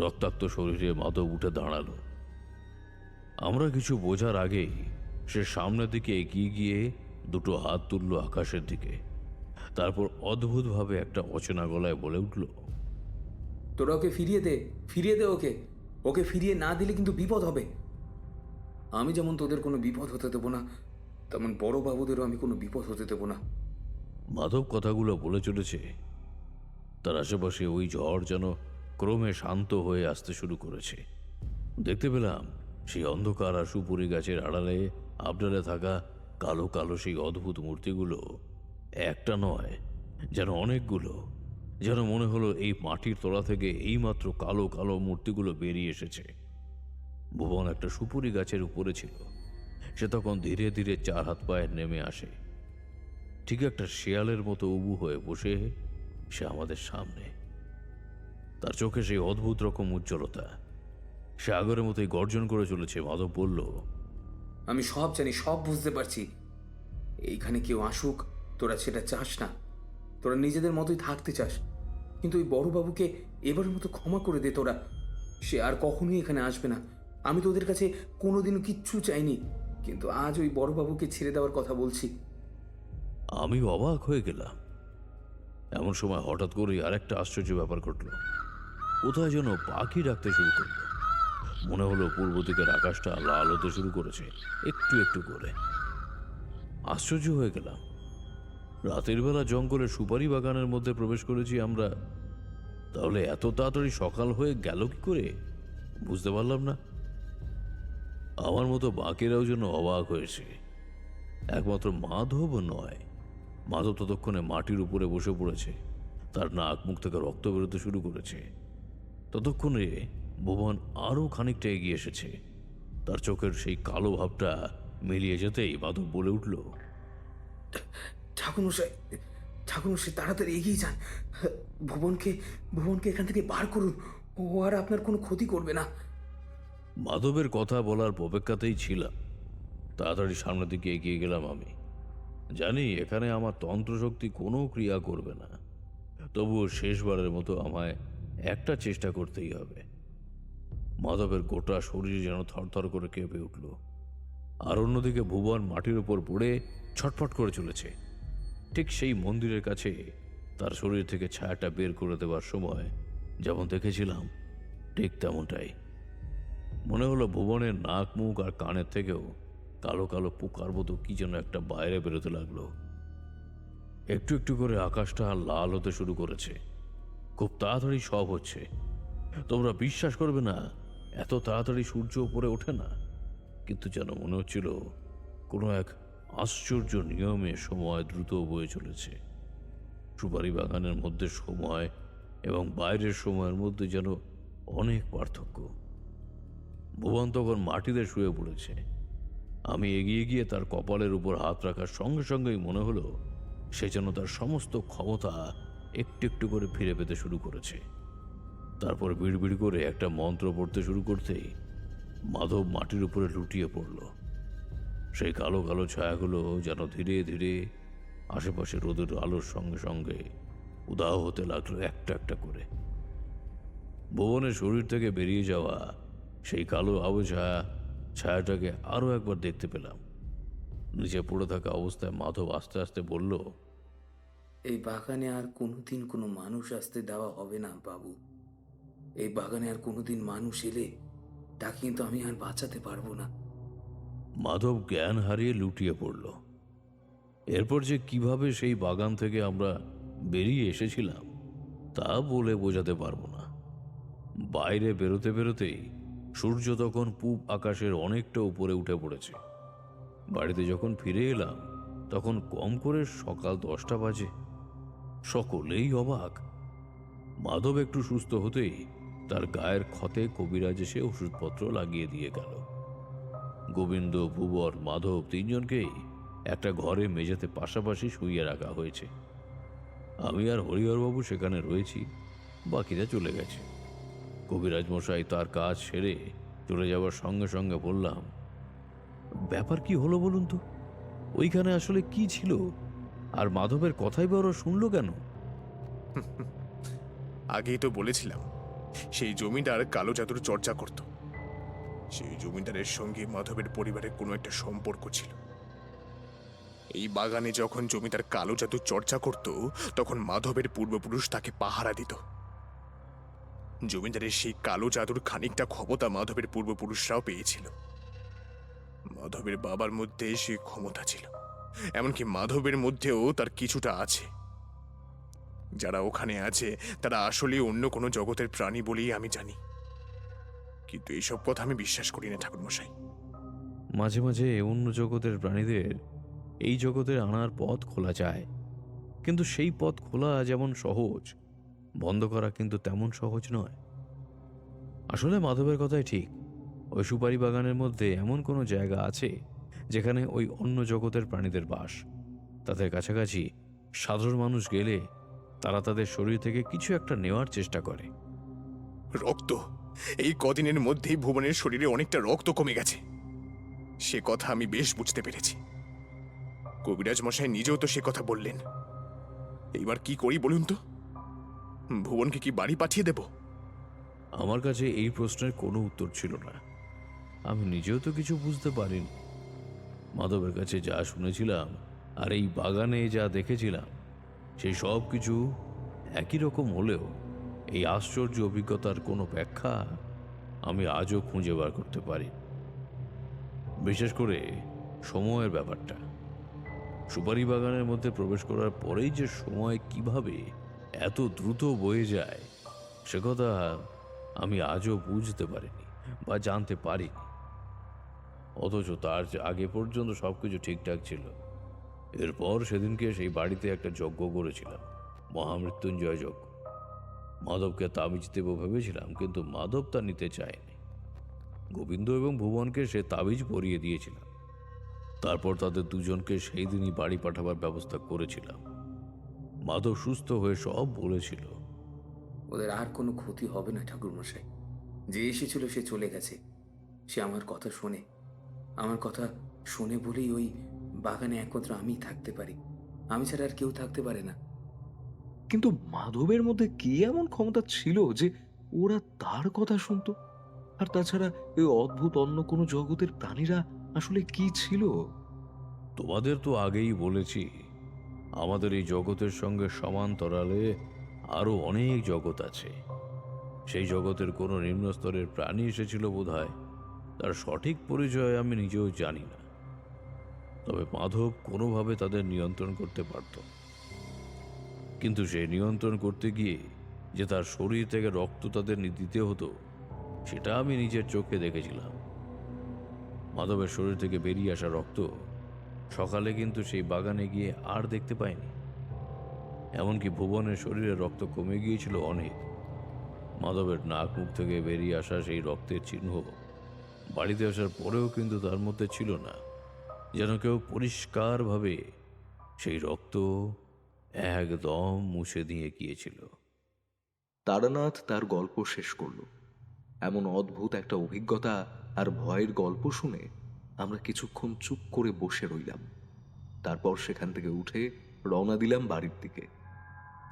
রক্তাক্ত শরীরে মাধব উঠে দাঁড়ালো। আমরা কিছু বোঝার আগেই সে সামনের দিকে এগিয়ে গিয়ে দুটো হাত তুলল আকাশের দিকে। তারপর অদ্ভুতভাবে একটা অচেনা গলায় বলে উঠল, তোরা ওকে ফিরিয়ে দে, ফিরিয়ে দে ওকে। ওকে ফিরিয়ে না দিলে কিন্তু বিপদ হবে। আমি যেমন তোদের কোনো বিপদ হতে দেবো না, তেমন বড় বাবুদেরও আমি কোনো বিপদ হতে দেবো না। মাধব কথাগুলো বলে চলেছে। তার আশেপাশে ওই ঝড় যেন ক্রমে শান্ত হয়ে আসতে শুরু করেছে। দেখতে পেলাম সেই অন্ধকার আর সুপুরি গাছের আড়ালে আবডালে থাকা কালো কালো সেই অদ্ভুত মূর্তিগুলো একটা নয়, যেন অনেকগুলো। যেন মনে হলো এই মাটির তলা থেকে এইমাত্র কালো কালো মূর্তিগুলো বেরিয়ে এসেছে। ভুবন একটা সুপুরি গাছের উপরে ছিল। সে তখন ধীরে ধীরে 4 হাত পায়ে নেমে আসে। ঠিক একটা শেয়ালের মতো উবু হয়ে বসে সে আমাদের সামনে। তার চোখে সেই অদ্ভুত রকম উজ্জ্বলতা। সে আগের মতোই গর্জন করে চলেছে। মাধব বলল, আমি সব জানি, সব বুঝতে পারছি। এইখানে কেউ আসুক তোরা সেটা চাস না, তোরা নিজেদের মতোই থাকতে চাস। কিন্তু ওই বড়বাবুকে এবারের মতো ক্ষমা করে দে তোরা। সে আর কখনোই এখানে আসবে না। আমি তোদের কাছে কোনোদিনও কিচ্ছু চাইনি, কিন্তু আজ ওই বড়বাবুকে ছেড়ে দেওয়ার কথা বলছি। আমি অবাক হয়ে গেলাম। এমন সময় হঠাৎ করেই আরেকটা আশ্চর্য ব্যাপার ঘটল। কোথায় যেন পাখি ডাকতে শুরু করলো। মনে হলো পূর্ব দিকের আকাশটা লাল হতে শুরু করেছে একটু একটু করে। আশ্চর্য হয়ে গেলাম। রাতের বেলা জঙ্গলের সুপারি বাগানের মধ্যে প্রবেশ করেছি আমরা, তাহলে এত তাড়াতাড়ি সকাল হয়ে গেল কি করে বুঝতে পারলাম না। আমার মতো বাকিরাও যেন অবাক হয়েছে। একমাত্র মাধব নয়, মাধব ততক্ষণে মাটির উপরে বসে পড়েছে, তার নাক মুখ থেকে রক্ত বেরোতে শুরু করেছে। ততক্ষণে ভুবন আরও খানিকটা এগিয়ে এসেছে। তার চোখের সেই কালো ভাবটা মিলিয়ে যেতেই মাধব বলে উঠল, ঠাকুরমশাই, ঠাকুরমশাই তাড়াতাড়ি এগিয়ে যান। ভুবনকে ভুবনকে এখান থেকে বার করুন। ও আর আপনার কোনো ক্ষতি করবে না। মাধবের কথা বলার অপেক্ষাতেই ছিলাম। তাড়াতাড়ি সামনের দিকে এগিয়ে গেলাম আমি। জানি এখানে আমার তন্ত্রশক্তি কোনো ক্রিয়া করবে না, তবুও শেষবারের মতো আমায় একটা চেষ্টা করতেই হবে। মাধবের গোটা শরীর যেন থরথর করে কেঁপে উঠল। আর অন্যদিকে ভুবন মাটির উপর পড়ে ছটফট করে চলেছে। ঠিক সেই মন্দিরের কাছে তার শরীর থেকে ছায়াটা বের করে দেওয়ার সময় যেমন দেখেছিলাম ঠিক তেমনটাই। মনে হলো ভুবনের নাক মুখ আর কানের থেকেও কালো কালো পোকার মতো কি যেন একটা বাইরে বেরোতে লাগলো। একটু একটু করে আকাশটা লাল হতে শুরু করেছে। খুব তাড়াতাড়ি সব হচ্ছে। তোমরা বিশ্বাস করবে না, এত তাড়াতাড়ি সূর্য উপরে ওঠে না। কিন্তু যেন মনে হচ্ছিল কোনো এক আশ্চর্য নিয়মে সময় দ্রুত বয়ে চলেছে। সুপারি বাগানের মধ্যে সময় এবং বাইরের সময়ের মধ্যে যেন অনেক পার্থক্য। ভুবন তখন মাটিতে শুয়ে পড়েছে। আমি এগিয়ে গিয়ে তার কপালের উপর হাত রাখার সঙ্গে সঙ্গেই মনে হলো সে যেন তার সমস্ত ক্ষমতা একটু একটু করে ফিরে পেতে শুরু করেছে। তারপর বিড়বিড় করে একটা মন্ত্র পড়তে শুরু করতেই মাধব মাটির উপরে লুটিয়ে পড়ল। সেই কালো কালো ছায়াগুলো যেন ধীরে ধীরে আশেপাশে রোদের আলোর সঙ্গে সঙ্গে উদাও হতে লাগলো একটা একটা করে। ভুবনের শরীর থেকে বেরিয়ে যাওয়া সেই কালো ছায়াটাকে আরও একবার দেখতে পেলাম। নিচে পড়ে থাকা অবস্থায় মাধব আস্তে আস্তে বলল, এই বাগানে আর কোনোদিন কোনো মানুষ আসতে দেওয়া হবে না বাবু। এই বাগানে আর কোনোদিন মানুষ এলে তাকে কিন্তু আমি আর বাঁচাতে পারবো না। মাধব জ্ঞান হারিয়ে লুটিয়ে পড়ল। এরপর যে কিভাবে সেই বাগান থেকে আমরা বেরিয়ে এসেছিলাম তা বলে বোঝাতে পারবো না। বাইরে বেরোতে বেরোতেই সূর্য তখন পূব আকাশের অনেকটা উপরে উঠে পড়েছে। বাড়িতে যখন ফিরে এলাম তখন কম করে সকাল 10টা বাজে। সকলেই অবাক। মাধব একটু সুস্থ হতেই তার গায়ের ক্ষতে কবিরাজ এসে ওষুধপত্র লাগিয়ে দিয়ে গেল। গোবিন্দ, ভুবন, মাধব তিনজনকেই একটা ঘরে মেঝেতে পাশাপাশি শুইয়ে রাখা হয়েছে। আমি আর হরিহরবাবু সেখানে রয়েছি, বাকিরা চলে গেছে। কবিরাজ মশাই তার কাজ সেরে চলে যাওয়ার সঙ্গে সঙ্গে বললাম, ব্যাপার কি হলো বলুন তো? ওইখানে আসলে কি ছিল? আর মাধবের কথাই বা ওরা শুনলো কেন? আগেই তো বলেছিলাম সেই জমিদার কালো জাদুর চর্চা করত। সেই জমিদারের সঙ্গে মাধবের পরিবারের কোনো একটা সম্পর্ক ছিল। এই বাগানে যখন জমিদার কালো জাদুর চর্চা করত তখন মাধবের পূর্বপুরুষ তাকে পাহারা দিত। জমিদারের সেই কালো জাদুর খানিকটা ক্ষমতা মাধবের পূর্বপুরুষরাও পেয়েছিল। মাধবের বাবার মধ্যে সেই ক্ষমতা ছিল, এমনকি মাধবের মধ্যেও তার কিছুটা আছে। যারা ওখানে আছে তারা আসলে অন্য কোনো জগতের প্রাণী বলেই আমি জানি, কিন্তু এইসব কথা আমি বিশ্বাস করি না ঠাকুরমশাই। মাঝে মাঝে অন্য জগতের প্রাণীদের এই জগতে আনার পথ খোলা যায়, কিন্তু সেই পথ খোলা যেমন সহজ, বন্ধ করা কিন্তু তেমন সহজ নয়। আসলে মাধবের কথাই ঠিক। ওই সুপারি বাগানের মধ্যে এমন কোনো জায়গা আছে যেখানে ওই অন্য জগতের প্রাণীদের বাস। তাদের কাছাকাছি সাধারণ মানুষ গেলে তারা তাদের শরীর থেকে কিছু একটা নেওয়ার চেষ্টা করে। রক্ত! এই কদিনের মধ্যেই ভুবনের শরীরে অনেকটা রক্ত কমে গেছে, সে কথা আমি বেশ বুঝতে পেরেছি। কবিরাজ মশাই নিজেও তো সে কথা বললেন। এইবার কি করি বলুন তো? ভুবনকে কি বাড়ি পাঠিয়ে দেব? আমার কাছে এই প্রশ্নের কোনো উত্তর ছিল না। আমি নিজেও তো কিছু বুঝতে পারিনি। মাধবের কাছে যা শুনেছিলাম আর এই বাগানে যা দেখেছিলাম সেই সব কিছু একই রকম হলেও এই আশ্চর্য অভিজ্ঞতার কোনো ব্যাখ্যা আমি আজও খুঁজে বার করতে পারি। বিশেষ করে সময়ের ব্যাপারটা। সুপারি বাগানের মধ্যে প্রবেশ করার পরেই যে সময় কিভাবে এত দ্রুত বয়ে যায় সে কথা আমি আজও বুঝতে পারিনি বা জানতে পারিনি। অথচ তার আগে পর্যন্ত সবকিছু ঠিকঠাক ছিল। এরপর সেদিনকে সেই বাড়িতে একটা যজ্ঞ করেছিলাম, মহামৃত্যুঞ্জয় যজ্ঞ। মাধবকে তাবিজ দেব ভেবেছিলাম, কিন্তু মাধব তা নিতে চায়নি। গোবিন্দ এবং ভুবনকে সে তাবিজ পরিয়ে দিয়েছিলাম। তারপর তাদের দুজনকে সেই দিনই বাড়ি পাঠাবার ব্যবস্থা করেছিলাম। মাধব সুস্থ হয়ে সব বলেছিল। ওদের আর কোনো ক্ষতি হবে না ঠাকুরমশাই। যে এসেছিল সে চলে গেছে। সে আমার কথা শোনে। আমার কথা শোনে বলেই ওই বাগানে একমাত্র আমি থাকতে পারি। আমি ছাড়া আর কেউ থাকতে পারে না। কিন্তু মাধবের মধ্যে কি এমন ক্ষমতা ছিল যে ওরা তার কথা শুনতো? আর তাছাড়া এই অদ্ভুত অন্য কোনো জগতের প্রাণীরা আসলে কি ছিল? তোমাদের তো আগেই বলেছি, আমাদের এই জগতের সঙ্গে সমান্তরালে আরো অনেক জগৎ আছে। সেই জগতের কোনো নিম্নস্তরের প্রাণী এসেছিল বোধহয়। তার সঠিক পরিচয় আমি নিজেও জানি না। তবে মাধব কোনোভাবে তাদের নিয়ন্ত্রণ করতে পারত। কিন্তু সে নিয়ন্ত্রণ করতে গিয়ে যে তার শরীর থেকে রক্ত তাদের দিতে হতো, সেটা আমি নিজের চোখে দেখেছিলাম। মাধবের শরীর থেকে বেরিয়ে আসা রক্ত সকালে কিন্তু সেই বাগানে গিয়ে আর দেখতে পাইনি। এমনকি ভুবনের শরীরে রক্ত কমে গিয়েছিল অনেক। মাধবের নাক মুখ থেকে বেরিয়ে আসা সেই রক্তের চিহ্ন বাড়িতে আসার পরেও কিন্তু তার মধ্যে ছিল না। যেন কেউ পরিষ্কারভাবে সেই রক্ত একদম মুছে দিয়ে গিয়েছিল। তারানাথ তার গল্প শেষ করলো। এমন অদ্ভুত একটা অভিজ্ঞতা আর ভয়ের গল্প শুনে আমরা কিছুক্ষণ চুপ করে বসে রইলাম। তারপর সেখান থেকে উঠে রওনা দিলাম বাড়ির দিকে।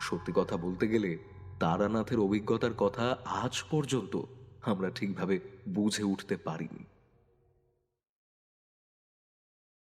সত্যি কথা বলতে গেলে তারানাথের অভিজ্ঞতার কথা আজ পর্যন্ত আমরা ঠিকভাবে বুঝে উঠতে পারিনি।